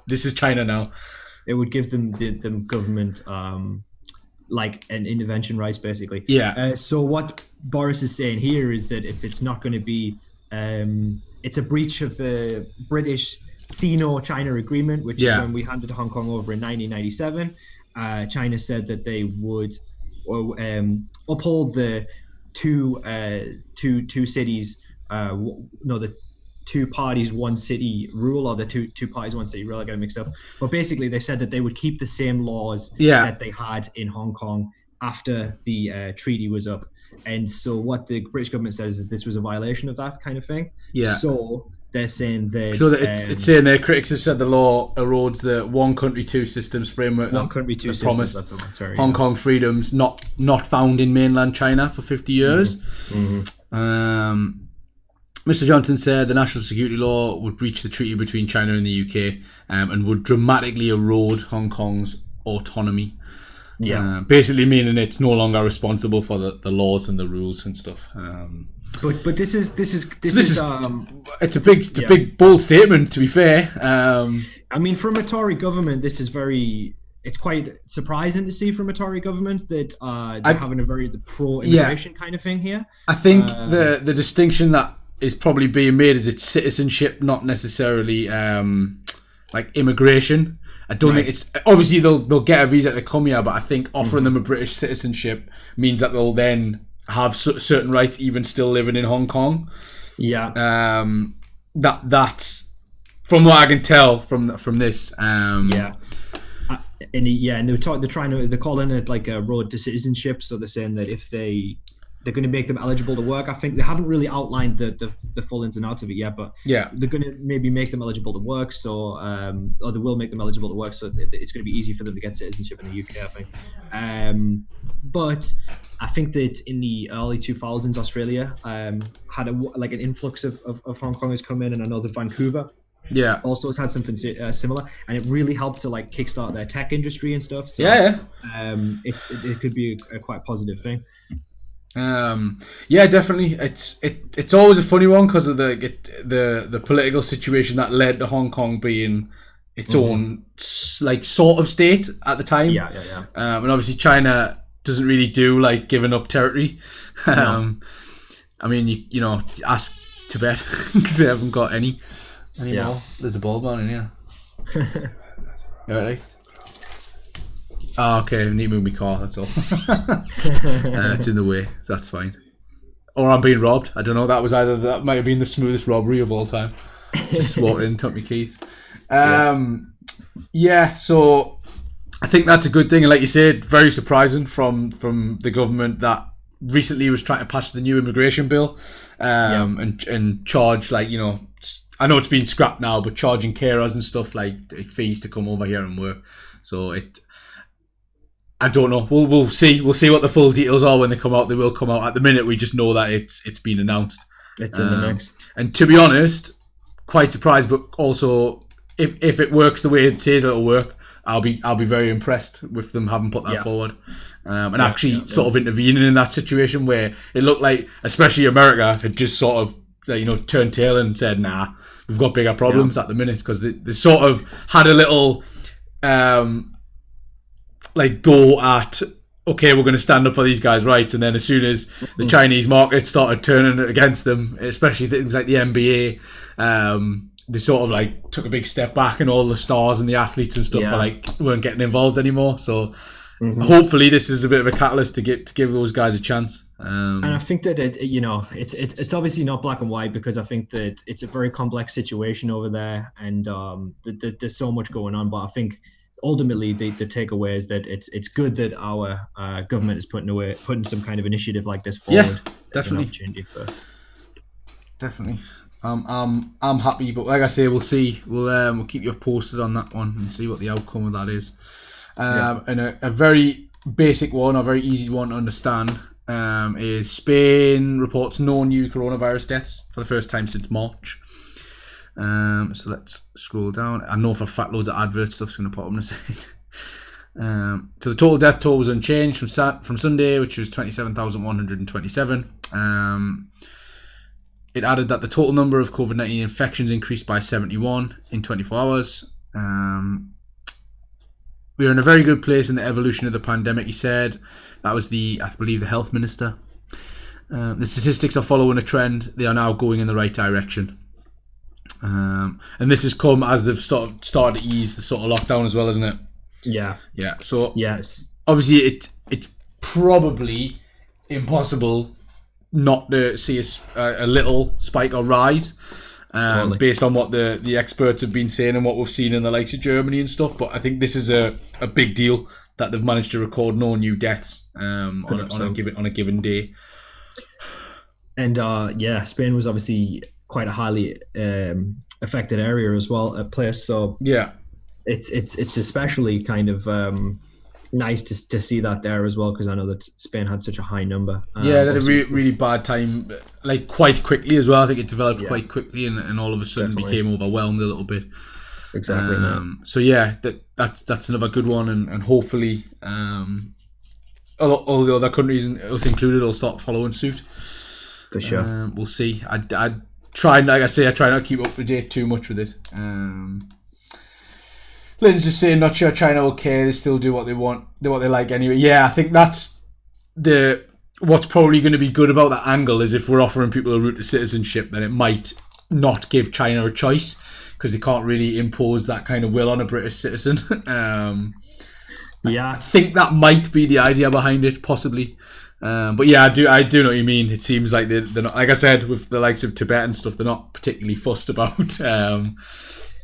this is China now. It would give them the government like an intervention rights, basically. So what Boris is saying here is that if it's not going to be it's a breach of the British Sino-China agreement, which is when we handed Hong Kong over in 1997. China said that they would uphold the two cities, the two parties, one city rule, or the two parties, one city rule. I got it mixed up. But basically, they said that they would keep the same laws that they had in Hong Kong after the treaty was up. And so what the British government says is this was a violation of that kind of thing. So they're saying that... So that it's saying their critics have said the law erodes the one country, two systems framework one country, two systems, promised that's what I'm sorry, Hong Kong freedoms not found in mainland China for 50 years. Mr. Johnson said the national security law would breach the treaty between China and the UK and would dramatically erode Hong Kong's autonomy. Basically meaning it's no longer responsible for the laws and the rules and stuff. But this is it's a big bold statement, to be fair. I mean, from a Tory government, this is it's quite surprising to see from a Tory government that they're having a very pro-immigration kind of thing here. I think the distinction that is probably being made is it's citizenship, not necessarily like immigration. I don't think it's... Obviously, they'll get a visa to come here, but I think offering them a British citizenship means that they'll then have certain rights, even still living in Hong Kong. That's from what I can tell from this. And they're calling it like a road to citizenship. So they're saying that if they're going to make them eligible to work. I think they haven't really outlined the full ins and outs of it yet, but they're going to maybe make them eligible to work. So, or they will make them eligible to work. So it's going to be easy for them to get citizenship in the UK, I think. But I think that in the early 2000s, Australia had an influx of Hong Kongers come in, and I know that Vancouver also has had something similar, and it really helped to like kickstart their tech industry and stuff. So, it could be a quite positive thing. Definitely. It's always a funny one because of the political situation that led to Hong Kong being its own like sort of state at the time. Yeah. And obviously China doesn't really do like giving up territory. No. I mean, you know, ask Tibet because they haven't got any Yeah. more. There's a bulb on in here. You alright? Oh, okay, I need to move my car, that's all. It's in the way, so that's fine. Or I'm being robbed. I don't know, that might have been the smoothest robbery of all time. Just walked in, took my keys. Yeah, so I think that's a good thing. And like you said, very surprising from the government that recently was trying to pass the new immigration bill and charge, like, you know, I know it's been scrapped now, but charging carers and stuff like fees to come over here and work. So I don't know. We'll see. We'll see what the full details are when they come out. They will come out. At the minute, we just know that it's been announced. It's in the mix. And to be honest, quite surprised, but also if it works the way it says it'll work, I'll be very impressed with them having put that forward. And actually sort of intervening in that situation where it looked like, especially America, had just sort of, you know, turned tail and said, nah, we've got bigger problems at the minute, because they sort of had a little like go at, okay, we're going to stand up for these guys' rights, and then as soon as the Chinese market started turning against them, especially things like the NBA, they sort of like took a big step back, and all the stars and the athletes and stuff weren't getting involved anymore. So hopefully this is a bit of a catalyst to give those guys a chance. And I think that it's obviously not black and white, because I think that it's a very complex situation over there, and there's so much going on. But I think ultimately the takeaway is that it's good that our government is putting some kind of initiative like this forward. Yeah, definitely. An opportunity for. Definitely. I'm happy, but like I say, we'll see. We'll keep you posted on that one and see what the outcome of that is. And a very basic one, a very easy one to understand, is Spain reports no new coronavirus deaths for the first time since March. So let's scroll down. I know for a fact loads of advert stuff's going to pop up in a second. So the total death toll was unchanged from Sunday, which was 27,127. It added that the total number of COVID-19 infections increased by 71 in 24 hours. We are in a very good place in the evolution of the pandemic, he said. That was I believe, the health minister. The statistics are following a trend. They are now going in the right direction. And this has come as they've started to ease the sort of lockdown as well, isn't it? Yeah. Yeah. So yes, obviously it's probably impossible not to see a little spike or rise, totally, based on what the experts have been saying and what we've seen in the likes of Germany and stuff. But I think this is a big deal that they've managed to record no new deaths on a given day. And Spain was obviously quite a highly affected area as well, a place. So yeah, it's especially kind of nice to see that there as well, because I know that Spain had such a high number. They had a really bad time, like quite quickly as well. I think it developed quite quickly, and all of a sudden became overwhelmed a little bit. Exactly. So yeah, that's another good one, and hopefully all the other countries, us included, will start following suit. For sure. We'll see. I try, like I say, I try not to keep up to date too much with it. Lynn's just saying, not sure China will care. They still do what they want, do what they like anyway. Yeah, I think that's what's probably going to be good about that angle, is if we're offering people a route to citizenship, then it might not give China a choice, because they can't really impose that kind of will on a British citizen. I think that might be the idea behind it, possibly. But yeah, I do know what you mean. It seems like they're not, like I said, with the likes of Tibet and stuff, they're not particularly fussed about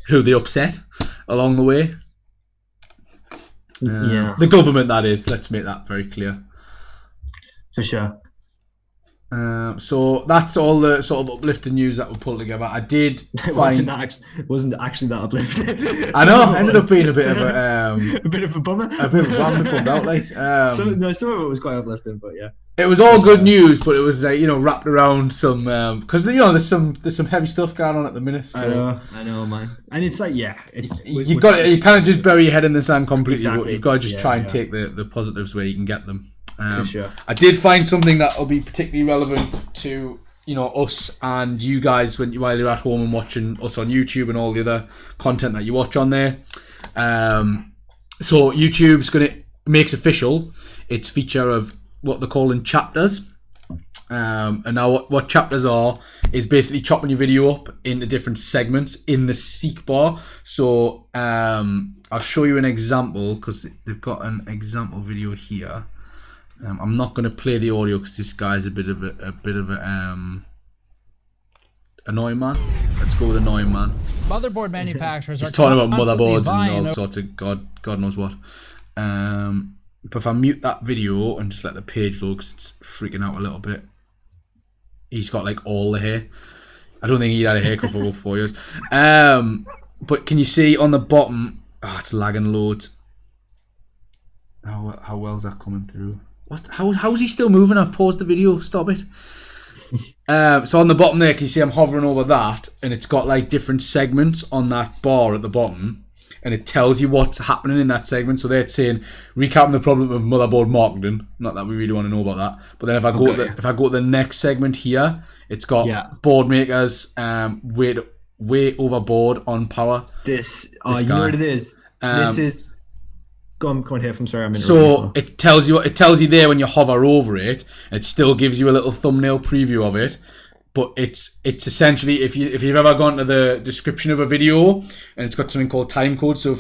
who they upset along the way. The government, that is. Let's make that very clear. For sure. So that's all the sort of uplifting news that we pulled together. I did find it wasn't actually that uplifting. I know, ended up being a bit of a bit of a bummer. A bit of a bummer, pulled out like. Some of it was quite uplifting, but yeah. It was all good news, but it was like, wrapped around some because there's some heavy stuff going on at the minute. So. I know, man. And it's like you kind of just bury your head in the sand completely. Exactly. But you've got to just try and take the positives where you can get them. For sure. I did find something that will be particularly relevant to us and you guys while you're at home and watching us on YouTube and all the other content that you watch on there. So YouTube's makes official its feature of what they're calling chapters. And now what chapters are is basically chopping your video up into different segments in the seek bar. So I'll show you an example because they've got an example video here. I'm not going to play the audio because this guy's a bit of a annoying man. Let's go with annoying man. Motherboard manufacturers He's are talking about motherboards and all vying sorts of God knows what. But if I mute that video and just let the page load, because it's freaking out a little bit. He's got like all the hair. I don't think he'd had a haircut for about 4 years. But can you see on the bottom? Oh, it's lagging loads. How well is that coming through? What? How's he still moving? I've paused the video. Stop it. So on the bottom there, can you see I'm hovering over that, and it's got like different segments on that bar at the bottom, and it tells you what's happening in that segment. So there it's saying recapping the problem of motherboard marketing. Not that we really want to know about that. But then if I go to the next segment here, it's got board makers way overboard on power. You know what it is? This is. Go on here. I'm sorry. So it tells you there when you hover over it. It still gives you a little thumbnail preview of it, but it's essentially if you've ever gone to the description of a video and it's got something called time code. So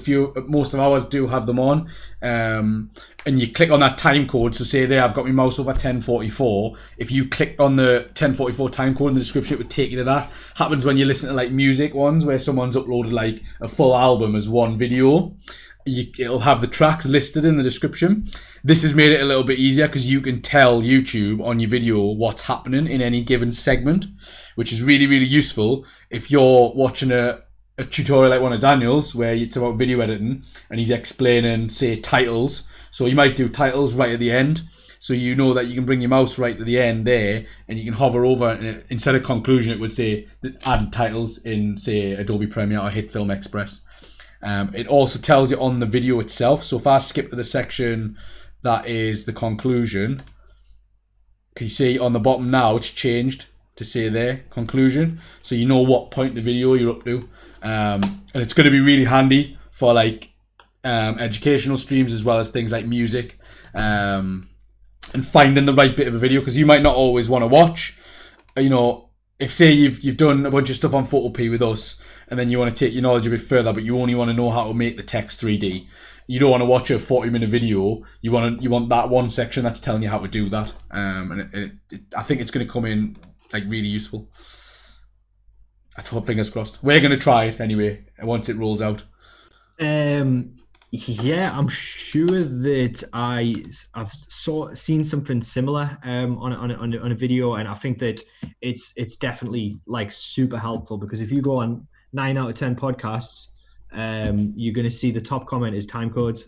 most of ours do have them on, and you click on that time code. So say there I've got my mouse over 1044. If you click on the 1044 time code in the description, it would take you to that. Happens when you listen to like music ones where someone's uploaded like a full album as one video. It'll have the tracks listed in the description. This has made it a little bit easier because you can tell YouTube on your video what's happening in any given segment, which is really, really useful if you're watching a tutorial like one of Daniel's where it's about video editing and he's explaining, say, titles. So you might do titles right at the end. So you know that you can bring your mouse right to the end there and you can hover over and instead of conclusion, it would say add titles in, say, Adobe Premiere or Hit Film Express. It also tells you on the video itself. So if I skip to the section that is the conclusion, can you see on the bottom now it's changed to say there, conclusion. So you know what point in the video you're up to. And it's going to be really handy for like educational streams as well as things like music and finding the right bit of a video because you might not always want to watch. If say you've done a bunch of stuff on Photopea with us and then you want to take your knowledge a bit further, but you only want to know how to make the text 3D. You don't want to watch a 40-minute video. You want that one section that's telling you how to do that. I think it's going to come in like really useful. I thought, fingers crossed. We're going to try it anyway once it rolls out. Yeah, I'm sure that I've seen something similar on a video, and I think that it's definitely like super helpful because if you go on 9 out of 10 podcasts, you're going to see the top comment is time codes.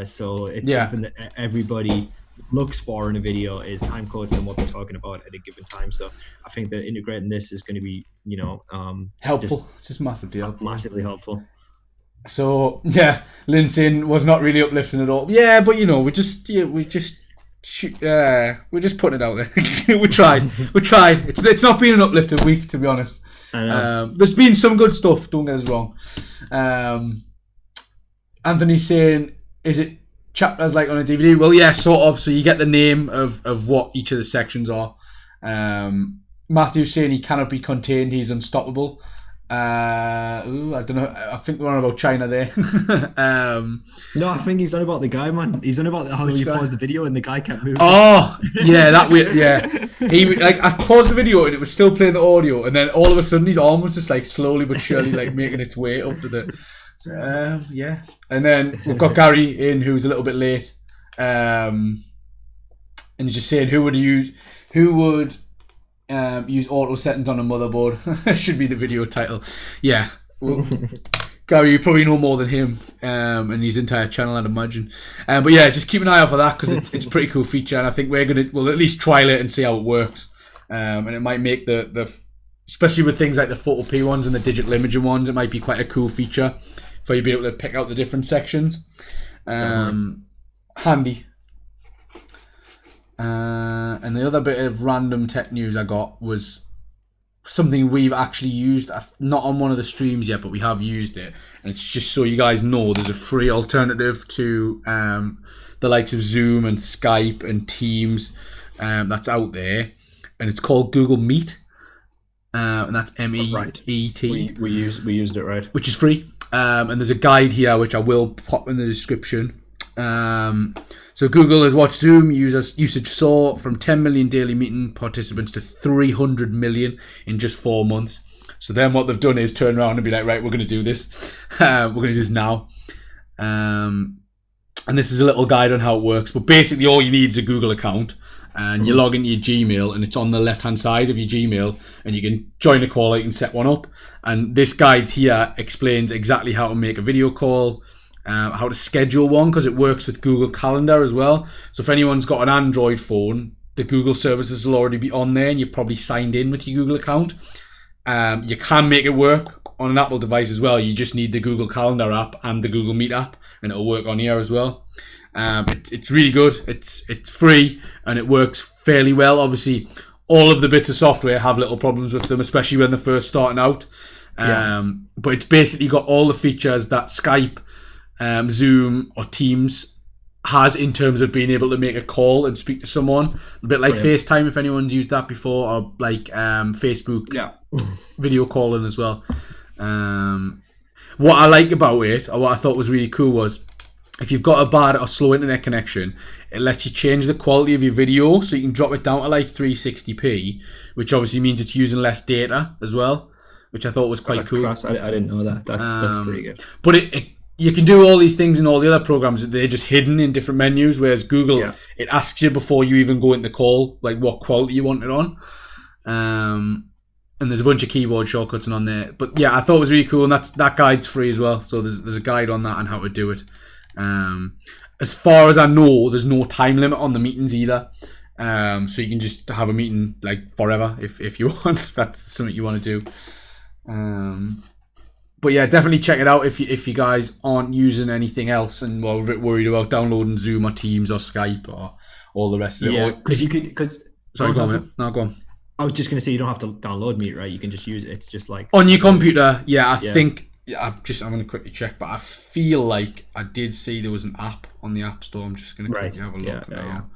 So it's something that everybody looks for in a video is time codes and what they're talking about at a given time. So I think that integrating this is going to be, helpful. Just massively helpful. Massively helpful. So yeah, Lindsay was not really uplifting at all. Yeah, but we're just putting it out there. we tried. It's not been an uplifting week, to be honest. There's been some good stuff. Don't get us wrong. Anthony's saying, is it chapters like on a DVD? Well, yeah, sort of. So you get the name of what each of the sections are. Matthew's saying he cannot be contained. He's unstoppable. I don't know. I think we're on about China there. No, I think he's on about the guy, man. He's on about how you paused the video and the guy kept moving. Oh, yeah, that way. Yeah, I paused the video and it was still playing the audio, and then all of a sudden his arm was just like slowly but surely like making its way up to the. Yeah, and then we've got Gary in who's a little bit late, and he's just saying who would use auto settings on a motherboard. Should be the video title. Yeah. Well, Gary, you probably know more than him and his entire channel, I'd imagine. But yeah, just keep an eye out for that because it's a pretty cool feature, and I think we'll at least trial it and see how it works. And it might make the especially with things like the Photopea ones and the digital imaging ones, it might be quite a cool feature for you to be able to pick out the different sections. Handy. And the other bit of random tech news I got was something we've actually used, not on one of the streams yet, but we have used it. And it's just so you guys know there's a free alternative to the likes of Zoom and Skype and Teams that's out there. And it's called Google Meet. And that's MEET. Right. We used it, right? Which is free. And there's a guide here which I will pop in the description. So Google has watched Zoom usage soar from 10 million daily meeting participants to 300 million in just 4 months. So then what they've done is turn around and be like, right, we're going to do this. We're going to do this now. And this is a little guide on how it works. But basically all you need is a Google account. And you log into your Gmail, and it's on the left-hand side of your Gmail, and you can join a call, you can set one up. And this guide here explains exactly how to make a video call, how to schedule one, because it works with Google Calendar as well. So if anyone's got an Android phone, the Google services will already be on there, and you've probably signed in with your Google account. You can make it work on an Apple device as well. You just need the Google Calendar app and the Google Meet app, and it'll work on here as well. It's really good. It's free and it works fairly well. Obviously, all of the bits of software have little problems with them, especially when they're first starting out. But it's basically got all the features that Skype, Zoom, or Teams has in terms of being able to make a call and speak to someone. A bit like FaceTime, if anyone's used that before, or like Facebook video calling as well. What I like about it, or what I thought was really cool, was if you've got a bad or slow internet connection, it lets you change the quality of your video, so you can drop it down to like 360p, which obviously means it's using less data as well, which I thought was quite cool. I didn't know that. That's pretty good. But you can do all these things in all the other programs. They're just hidden in different menus, whereas Google, it asks you before you even go into the call, like what quality you want it on. And there's a bunch of keyboard shortcuts on there. But yeah, I thought it was really cool, and that guide's free as well. So there's a guide on that and how to do it. As far as I know, there's no time limit on the meetings either. So you can just have a meeting like forever if you want. That's something you want to do. But yeah, definitely check it out if you guys aren't using anything else and are a bit worried about downloading Zoom or Teams or Skype or all the rest of it. Yeah, because sorry, go on. No, go on. I was just going to say you don't have to download Meet, right? You can just use it. It's just like on your computer. Yeah, I think. Yeah, I'm going to quickly check, but I feel like I did see there was an app on the App Store. I'm just going to quickly have a look now.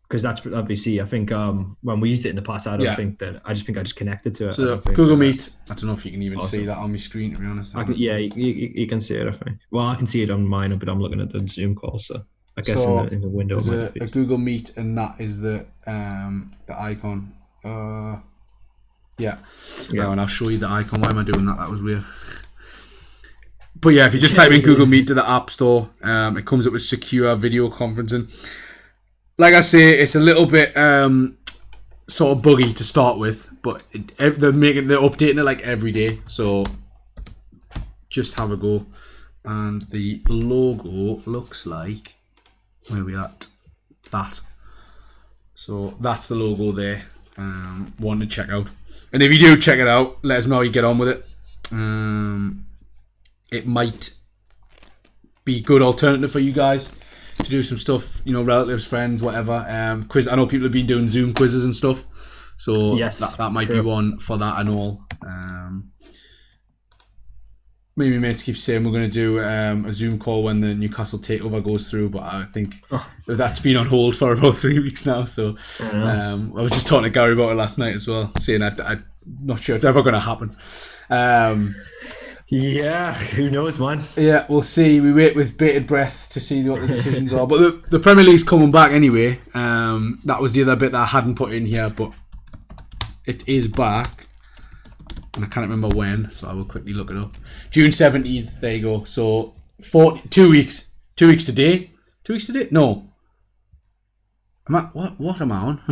Because that's obviously, I think when we used it in the past, I just think I just connected to it. So Google Meet, I don't know if you can even see that on my screen, to be honest. You can see it, I think. Well, I can see it on mine, but I'm looking at the Zoom call, so I guess in the window. There's a Google Meet, and that is the icon. Yeah, and I'll show you the icon. Why am I doing that? That was weird. But yeah, if you just type in Google Meet to the App Store, it comes up with secure video conferencing. Like I say, it's a little bit sort of buggy to start with, but they're updating it like every day. So just have a go. And the logo looks like, where are we at? That. So that's the logo there. One to check out. And if you do check it out, let us know how you get on with it. It might be a good alternative for you guys to do some stuff, relatives, friends, whatever. Quiz. I know people have been doing Zoom quizzes and stuff, so that might be one for that and all. Maybe mates keep saying we're going to do a Zoom call when the Newcastle takeover goes through, but I think that's been on hold for about 3 weeks now. So I was just talking to Gary about it last night as well, saying I'm not sure it's ever going to happen. Yeah, who knows, man? Yeah, we'll see. We wait with bated breath to see what the decisions are. But the Premier League's coming back anyway. That was the other bit that I hadn't put in here, but it is back. And I can't remember when, so I will quickly look it up. June 17th, there you go. So 2 weeks. 2 weeks today? 2 weeks today? No. What am I on?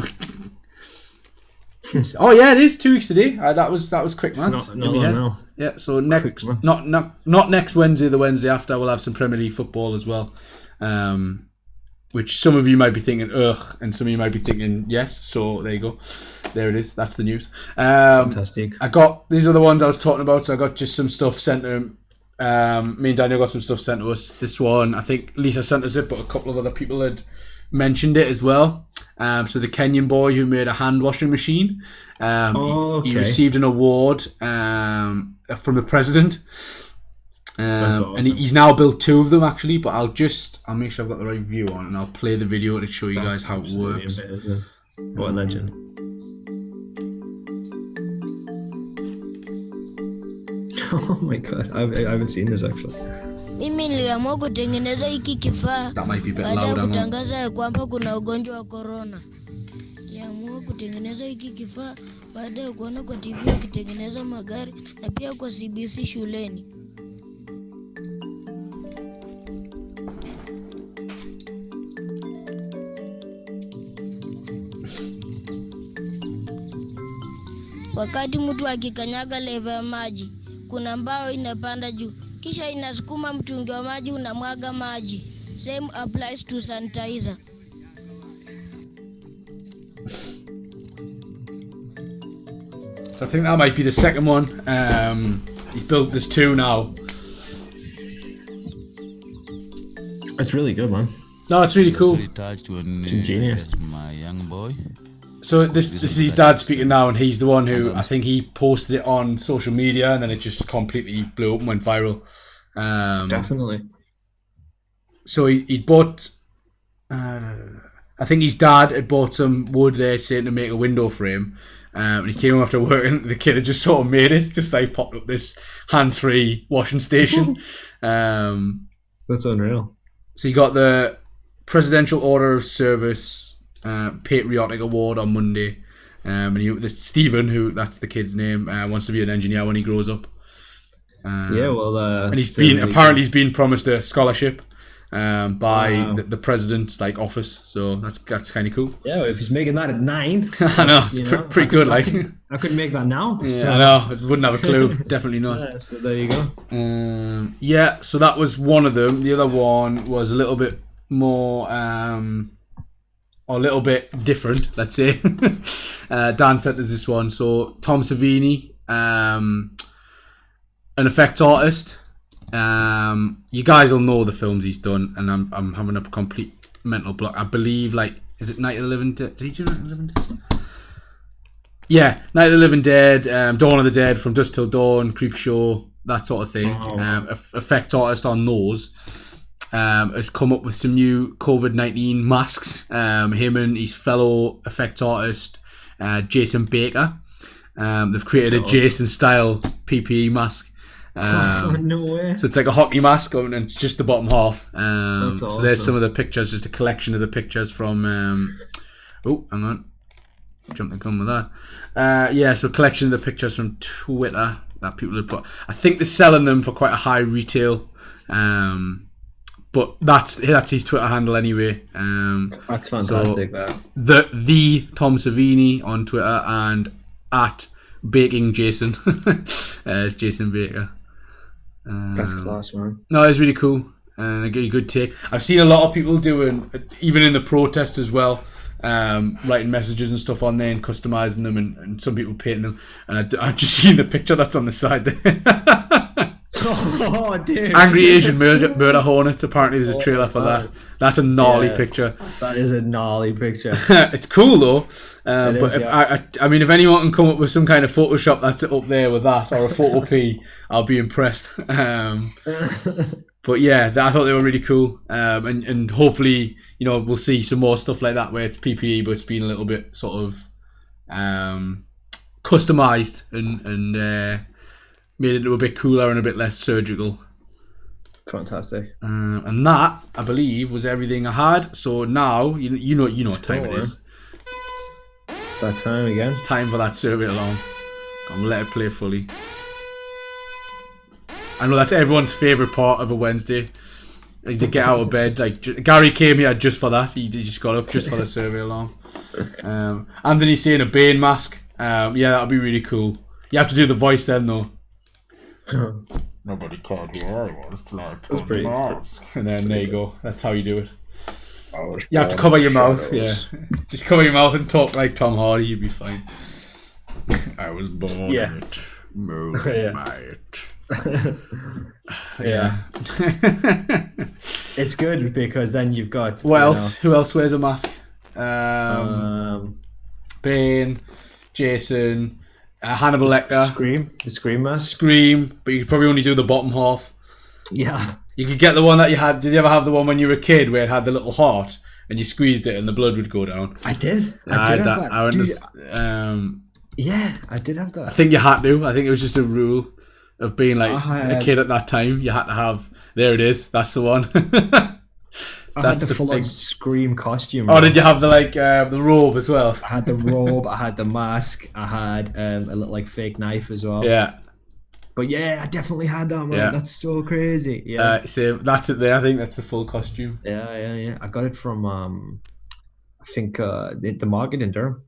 Oh yeah, it is 2 weeks today. That was quick, man. No. Yeah, so not next Wednesday, the Wednesday after, we'll have some Premier League football as well. Which some of you might be thinking, ugh, and some of you might be thinking, yes. So there you go. There it is. That's the news. Fantastic. These are the ones I was talking about. So I got just some stuff sent to him. Me and Daniel got some stuff sent to us. This one, I think Lisa sent us it, but a couple of other people had mentioned it as well. So the Kenyan boy who made a hand washing machine, okay. he received an award from the president. Awesome. And he's now built 2 of them actually, but I'll make sure I've got the right view on, and I'll play the video to show you guys how it works. Amazing. What a legend. Oh my god, I haven't seen this actually. Mimi niliamua kutengeneza hiki kifaa baada ya kutangaza ya kwamba kuna ugonjwa wa corona. Niliamua kutengeneza hiki kifaa baada ya kuona kwa TV wakitengeneza magari na pia kwa CBC shuleni. Wakati mtu akikanyaga leva ya maji, kuna mbao inapanda juu, kisha inasukuma mtungi wa maji unamwaga maji. Same applies to sanitizer. So I think that might be the second one. He's built this 2 now. It's really good, man. No, it's really cool. Genius. My young boy. So this is his dad speaking now, and he's the one who, I think he posted it on social media, and then it just completely blew up and went viral. Definitely. So he bought, I think his dad had bought some wood there saying to make a window frame, and he came home after work, and the kid had just sort of made it, just like popped up this hands-free washing station. That's unreal. So he got the Presidential Order of Service Patriotic Award on Monday, and Stephen, who that's the kid's name, wants to be an engineer when he grows up. And he's been promised a scholarship by the president's office, so that's kind of cool. Yeah, if he's making that at 9, I know it's pretty good. I couldn't make that now. Yeah, so. I know, I wouldn't have a clue. Definitely not. Yeah, so there you go. So that was one of them. The other one was a little bit more. Or a little bit different, let's say. Dan sent us this one. So Tom Savini, an effects artist. You guys will know the films he's done, and I'm having a complete mental block. I believe, is it Night of the Living Dead? Did he do Night of the Living Dead? Yeah, Night of the Living Dead, Dawn of the Dead, From Dusk Till Dawn, Creepshow, that sort of thing. Effect artist on those. Has come up with some new COVID-19 masks. Him and his fellow effect artist, Jason Baker. They've created a Jason-style PPE mask. No way. So it's like a hockey mask, and it's just the bottom half. Awesome. So there's some of the pictures, just a collection of the pictures from... hang on. Jump the gun with that. So a collection of the pictures from Twitter that people have put. I think they're selling them for quite a high retail. But that's his Twitter handle anyway. That's fantastic. So the Tom Savini on Twitter, and at Baking Jason as Jason Baker. That's class, man. No, it's really cool and a good take. I've seen a lot of people doing, even in the protest as well, writing messages and stuff on there and customizing them, and some people painting them. And I've just seen the picture that's on the side there. Oh, dude. Angry Asian murder hornets. Apparently, there's a trailer for that. That's a gnarly picture. That is a gnarly picture. It's cool though. But is, if anyone can come up with some kind of Photoshop that's up there with that, or a photo P, I'll be impressed. But yeah, I thought they were really cool. And hopefully, we'll see some more stuff like that where it's PPE, but it's been a little bit sort of customized and made it a bit cooler and a bit less surgical. Fantastic. And that, I believe, was everything I had. So now, you know what time it is. That time again. It's time for that survey along. I'm gonna let it play fully. I know that's everyone's favourite part of a Wednesday. Like, to get out of bed. Gary came here just for that. He just got up just for the survey along. Anthony's saying a Bane mask. Yeah, that'll be really cool. You have to do the voice then, though. Nobody cared who I was till I put the mask. And then there you go. That's how you do it. You have to cover your mouth. Yeah, just cover your mouth and talk like Tom Hardy. You'll be fine. I was born in it. Moved by it. Yeah. It's good because then you've got. What else? Who else wears a mask? Bane, Jason, Hannibal Lecter. The Scream mask. Scream, but you could probably only do the bottom half. Yeah. You could get the one that you had. Did you ever have the one when you were a kid where it had the little heart and you squeezed it and the blood would go down? I did. I had that. Yeah, I did have that. I think you had to. I think it was just a rule of being like a kid at that time. You had to have. There it is. That's the one. I had the full-on Scream costume. Oh, did you have the robe as well? I had the robe. I had the mask. I had a little like fake knife as well. Yeah. But yeah, I definitely had that, man. Yeah. That's so crazy. Yeah. So that's it there. I think that's the full costume. Yeah. I got it from I think the market in Durham.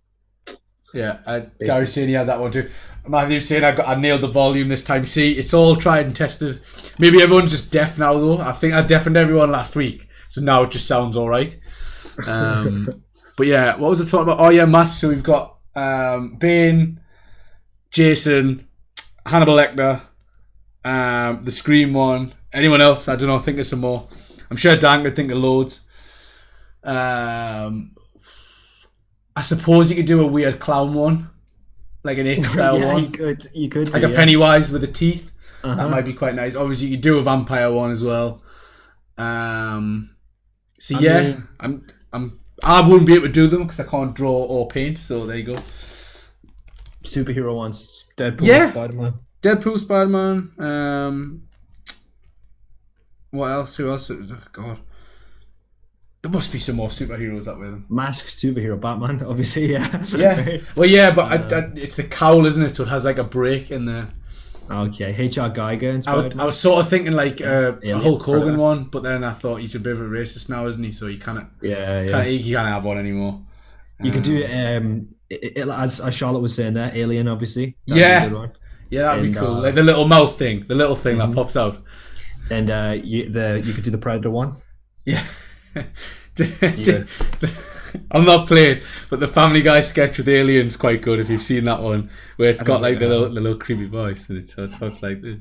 Yeah, Gary's saying he had that one too. Matthew's saying I nailed the volume this time. See, it's all tried and tested. Maybe everyone's just deaf now though. I think I deafened everyone last week, so now it just sounds all right. But yeah, what was I talking about? Oh yeah, masks. So we've got Bane, Jason, Hannibal Lecter, the Scream one. Anyone else? I don't know. I think there's some more. I'm sure Dan could think of loads. I suppose you could do a weird clown one, like an X-style one. You could. Like a Pennywise with the teeth. That might be quite nice. Obviously, you could do a vampire one as well. I wouldn't be able to do them because I can't draw or paint. So there you go. Superhero ones. Deadpool, Spider-Man. Deadpool, Spider-Man. What else? Who else? Oh, God. There must be some more superheroes that way. Masked superhero, Batman, obviously, yeah. Yeah. Well, yeah, but it's the cowl, isn't it? So it has like a break in there. Okay, H.R. Geiger and I was sort of thinking like a Hulk Hogan one, but then I thought he's a bit of a racist now, isn't he? So he can't have one anymore. You could do as Charlotte was saying there, Alien, obviously. That'd be cool. Like the little mouth thing, that pops out. And you could do the Predator one. Yeah. I'm not playing, but the Family Guy sketch with aliens quite good if you've seen that one, where it's got like the little creepy voice and it sort of talks like this.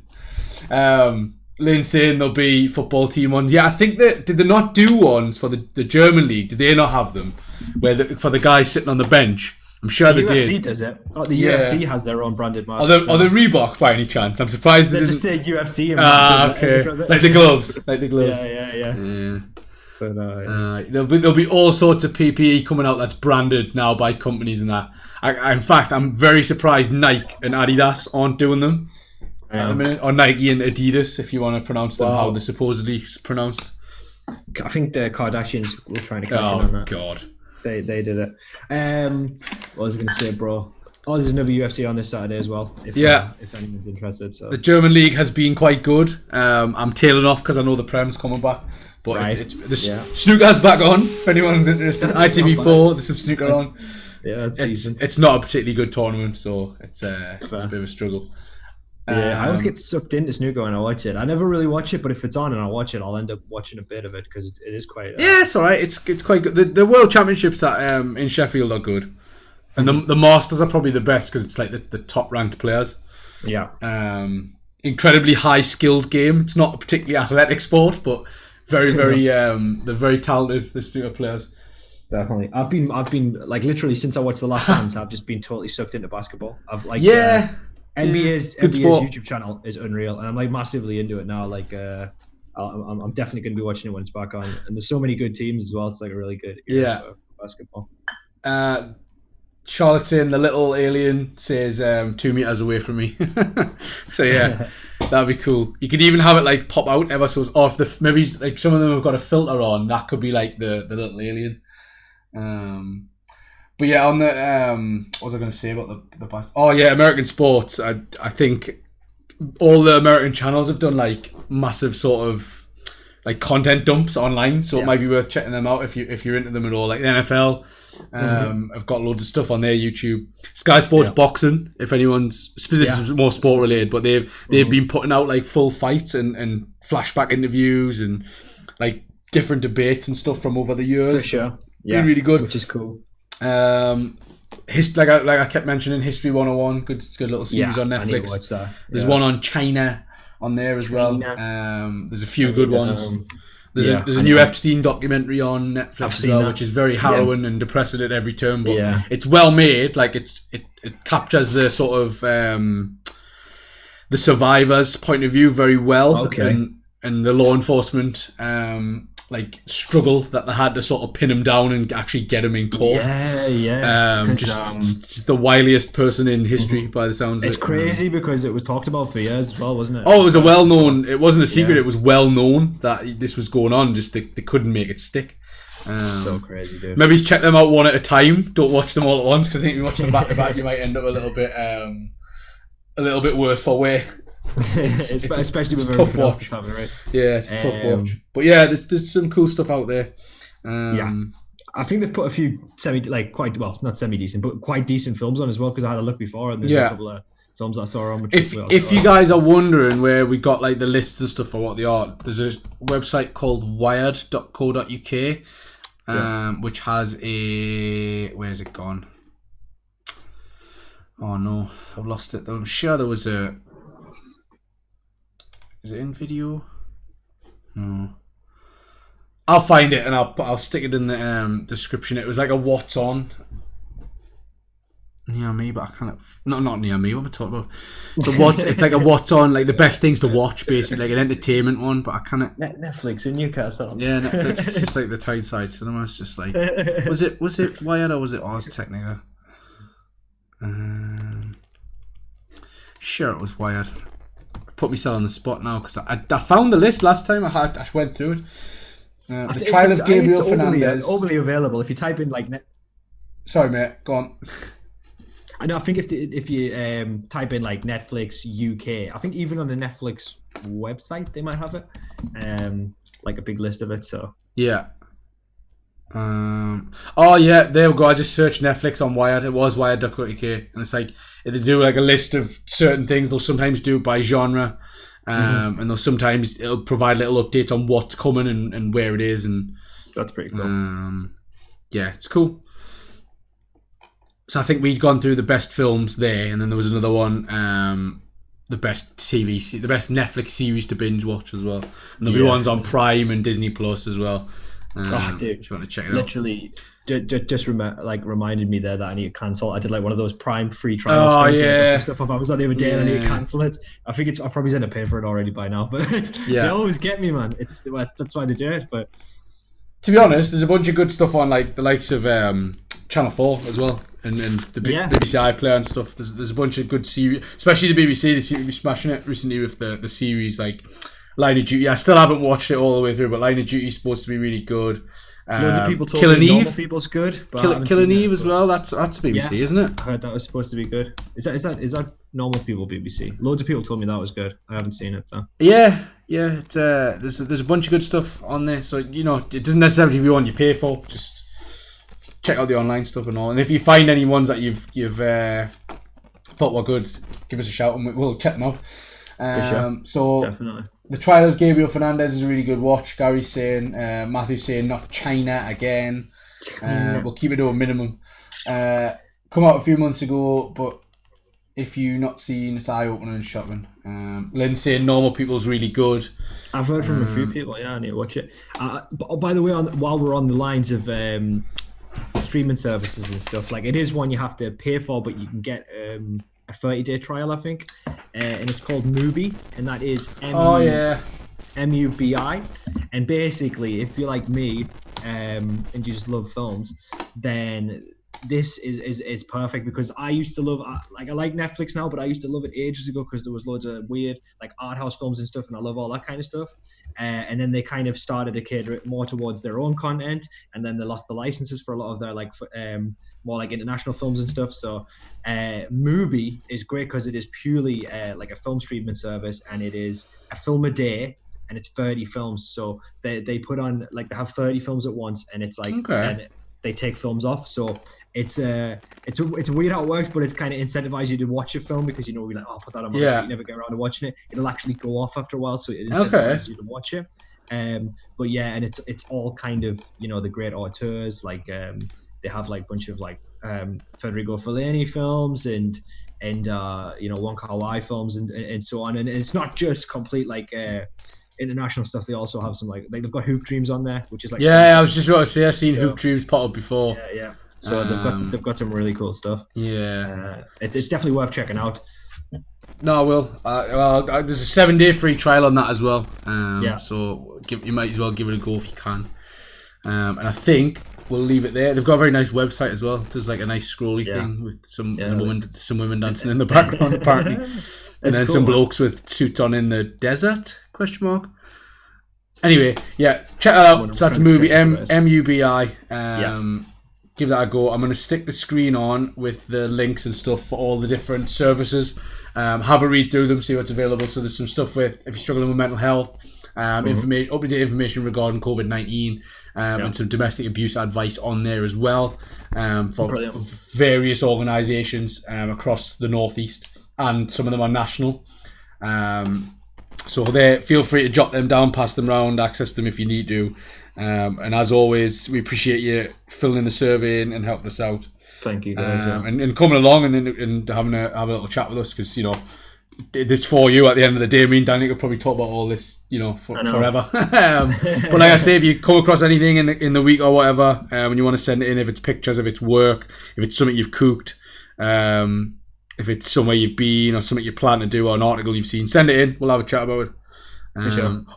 Lynn saying there'll be football team ones. Yeah, I think did they not do ones for the German league? Did they not have them where for the guys sitting on the bench? I'm sure they did. UFC does it. The UFC has their own branded masks. Are they Reebok by any chance? I'm surprised they just say UFC. Okay. Like the gloves. Yeah. But there'll be all sorts of PPE coming out that's branded now by companies and that. In fact, I'm very surprised Nike and Adidas aren't doing them at the minute, or Nike and Adidas, if you want to pronounce them how they're supposedly pronounced. I think the Kardashians were trying to catch on that. Oh God, they did it. What was I going to say, bro? Oh, there's another UFC on this Saturday as well. If anyone's interested. So the German league has been quite good. I'm tailing off because I know the Prem's coming back. But snooker's back on. If anyone's interested, ITV4, there's some snooker on. Yeah, it's not a particularly good tournament, so it's a bit of a struggle. Yeah, I always get sucked into snooker when I watch it. I never really watch it, but if it's on and I watch it, I'll end up watching a bit of it because it is quite. Yeah, it's alright. It's quite good. The World Championships in Sheffield are good, and the Masters are probably the best because it's like the top ranked players. Yeah. Incredibly high skilled game. It's not a particularly athletic sport, but very they're very talented, the snooker players. Definitely. I've been like literally since I watched The Last Dance, I've just been totally sucked into basketball. NBA's YouTube channel is unreal, and I'm like massively into it now. Like I'm definitely going to be watching it when it's back on. And there's so many good teams as well. It's like a really good basketball. Charlotte's saying the little alien says 2 meters away from me. So yeah, that'd be cool. You could even have it like pop out ever so, or if maybe like some of them have got a filter on, that could be like the little alien. But yeah, on the what was I going to say about the past? Oh yeah, American sports. I think all the American channels have done like massive sort of like content dumps online, so it might be worth checking them out if you're into them at all. Like the NFL. I've got loads of stuff on their YouTube. Sky Sports boxing, if anyone's this is more sport related, but they've been putting out like full fights and flashback interviews and like different debates and stuff from over the years. For sure, been really good, which is cool. Like I kept mentioning, History 101, good little series on Netflix. I need to watch that. There's one on China on there as well. There's a few good ones. There's a new Epstein documentary on Netflix as well, which is very harrowing and depressing at every turn. But it's well made. Like it captures the sort of the survivors' point of view very well, and the law enforcement like struggle that they had to sort of pin him down and actually get him in court. Just the wiliest person in history by the sounds of it. It's crazy because it was talked about for years as well, wasn't it? Oh, it was a well-known. It wasn't a secret. It was well known that this was going on. Just they couldn't make it stick. So crazy, dude. Maybe check them out one at a time. Don't watch them all at once, because I think if you watch them back to back, you might end up a little bit worse for wear. Especially with tough watch. Right? Yeah, it's a tough watch. But yeah, there's some cool stuff out there. I think they've put a few not semi-decent, but quite decent films on as well, because I had a look before and there's a couple of films I saw on. If you guys are wondering where we got like the lists and stuff for what they are, there's a website called wired.co.uk, which has a... Where's it gone? Oh no, I've lost it though. I'm sure there was a... Is it in video? No. I'll find it and I'll stick it in the description. It was like a what's on near me, but I can't. Not near me. What am I talking about? So it's like a what's on, like the best things to watch, basically, like an entertainment one. But I can't. Netflix in Newcastle. Yeah, Netflix. It's just like the Tyneside Cinema. It's just like was it Wired or was it Ars Technica? Sure, it was Wired. Put myself on the spot now because I found the list last time. I went through it. The Trial of Gabriel Fernandez. Overly available. If you type in like. Sorry, mate. Go on. I know. I think if you type in like Netflix UK, I think even on the Netflix website they might have it, like a big list of it. So yeah. Oh yeah, there we go. I just searched Netflix on Wired. It was Wired.co.uk, and it's like they do like a list of certain things. They'll sometimes do it by genre, and they'll sometimes it'll provide little updates on what's coming and where it is, and that's pretty cool. Yeah, it's cool. So I think we'd gone through the best films there, and then there was another one, the best the best Netflix series to binge watch as well, and there'll be ones on Prime and Disney Plus as well. Dude, if you want to check it literally, just reminded me there that I need to cancel. I did like one of those Prime free trials. Stuff up. I was on the other day and I need to cancel it. I think I probably end up paying for it already by now, but they always get me, man. That's why they do it. But to be honest, there's a bunch of good stuff on like the likes of Channel 4 as well, and the BBC iPlayer and stuff. There's a bunch of good series, especially the BBC. They seem to be smashing it recently with the series like Line of Duty. I still haven't watched it all the way through, but Line of Duty is supposed to be really good. Loads of people told Killing me Eve. Normal People's good. Killing Eve as well. That's BBC, isn't it? I heard that was supposed to be good. Is that Normal People BBC? Loads of people told me that was good. I haven't seen it though. Yeah. It's, there's a bunch of good stuff on there, so it doesn't necessarily be one you pay for. Just check out the online stuff and all. And if you find any ones that you've thought were good, give us a shout and we'll check them out. For sure. So definitely. The Trial of Gabriel Fernandez is a really good watch. Gary's saying, Matthew's saying not China again. We'll keep it to a minimum. Come out a few months ago, but if you've not seen, it's eye-opening and shocking. Lynn's saying Normal People's really good. I've heard from a few people. Yeah, I need to watch it. But by the way, while we're on the lines of streaming services and stuff, like it is one you have to pay for, but you can get a 30-day trial, I think, and it's called Mubi, and that is MUBI. And basically, if you're like me and you just love films, then this is perfect, because I used to love I like Netflix now, but I used to love it ages ago because there was loads of weird like art house films and stuff, and I love all that kind of stuff. And then they kind of started to cater it more towards their own content, and then they lost the licenses for a lot of their like more like international films and stuff. So Mubi is great because it is purely like a film streaming service, and it is a film a day, and it's 30 films. So they put on like they have 30 films at once, and it's like and they take films off. So it's weird how it works, but it kind of incentivizes you to watch a film, because you're like, oh, put that on my list, you never get around to watching it. It'll actually go off after a while, so it incentivizes you to watch it. But yeah, and it's all kind of the great auteurs, like they have like a bunch of like Federico Fellini films and Wong Kar-wai films and so on, and it's not just complete like international stuff, they also have some like they've got Hoop Dreams on there, which is like I was just about to say I've seen Hoop Dreams pop up before. Yeah. So they've got some really cool stuff. Yeah, it's definitely worth checking out. No, I will. There's a 7-day free trial on that as well. So you might as well give it a go if you can. And I think we'll leave it there. They've got a very nice website as well. There's like a nice scrolly thing with some women dancing in the background apparently, and then some blokes with suits on in the desert? ? Anyway, check that out. So that's Mubi, MUBI. Give that a go. I'm going to stick the screen on with the links and stuff for all the different services. Have a read through them, see what's available. So there's some stuff with if you're struggling with mental health, information, up-to-date information regarding COVID-19, and some domestic abuse advice on there as well, for various organisations across the northeast, and some of them are national. So there, feel free to jot them down, pass them around, access them if you need to. And as always, we appreciate you filling in the survey and helping us out. Thank you guys. And coming along and having have a little chat with us, because this for you at the end of the day. Me and Danny could probably talk about all this, forever. But like I say, if you come across anything in the week or whatever, when you want to send it in, if it's pictures, if it's work, if it's something you've cooked, if it's somewhere you've been or something you plan to do or an article you've seen, send it in. We'll have a chat about it.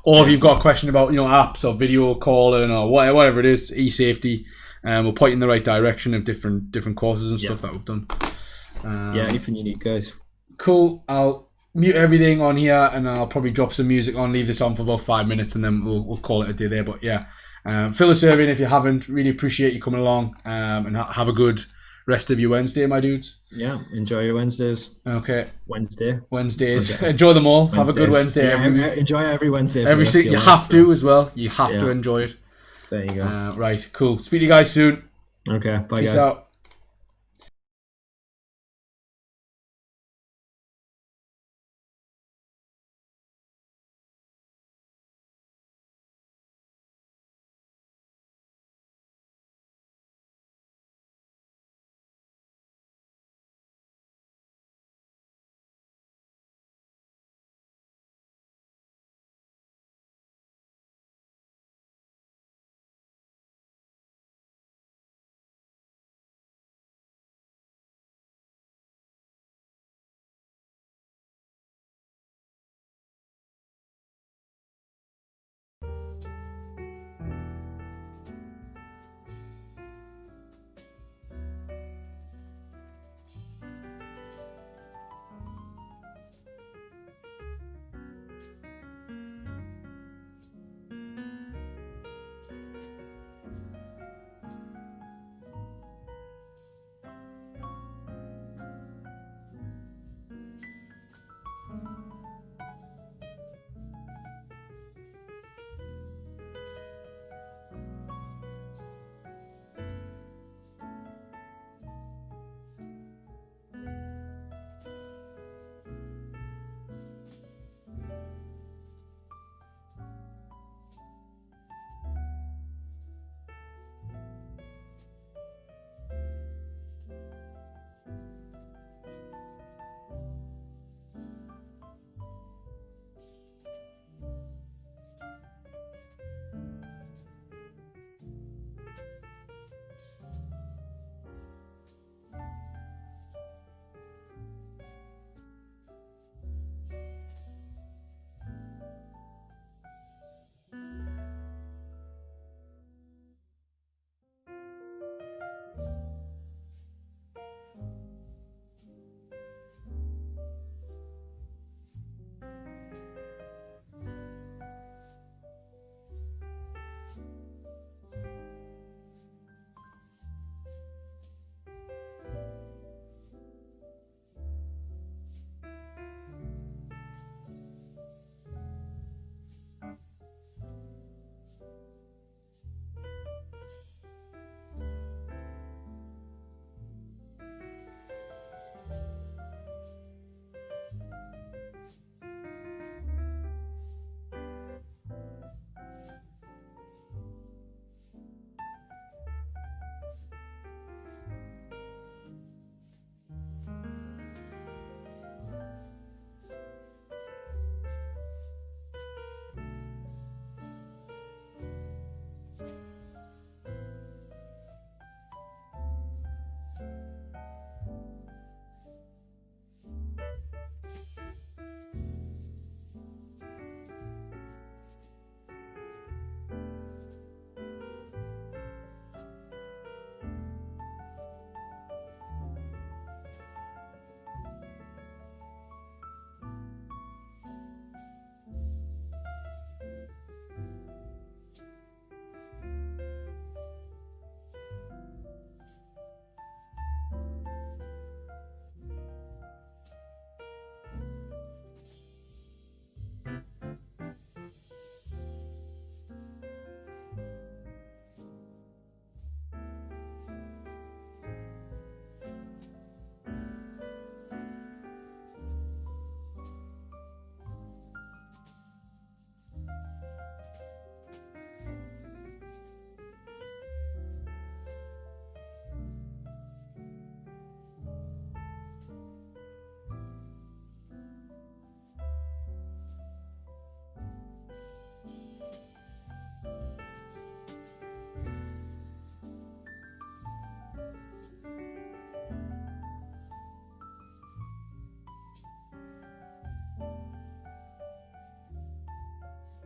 Or if you've got a question about apps or video calling or whatever it is, e-safety, we'll point you in the right direction of different courses and stuff that we've done. Anything you need, guys. Cool. I'll mute everything on here and I'll probably drop some music on, leave this on for about 5 minutes, and then we'll call it a day there. But fill the survey in if you haven't. Really appreciate you coming along, and have a good rest of your Wednesday, my dudes. Yeah, enjoy your Wednesdays. Okay. Wednesdays. Okay. Enjoy them all. Have a good Wednesday. Enjoy every Wednesday. You have to as well. You have to enjoy it. There you go. Right, cool. Speak to you guys soon. Okay, bye Peace guys. out.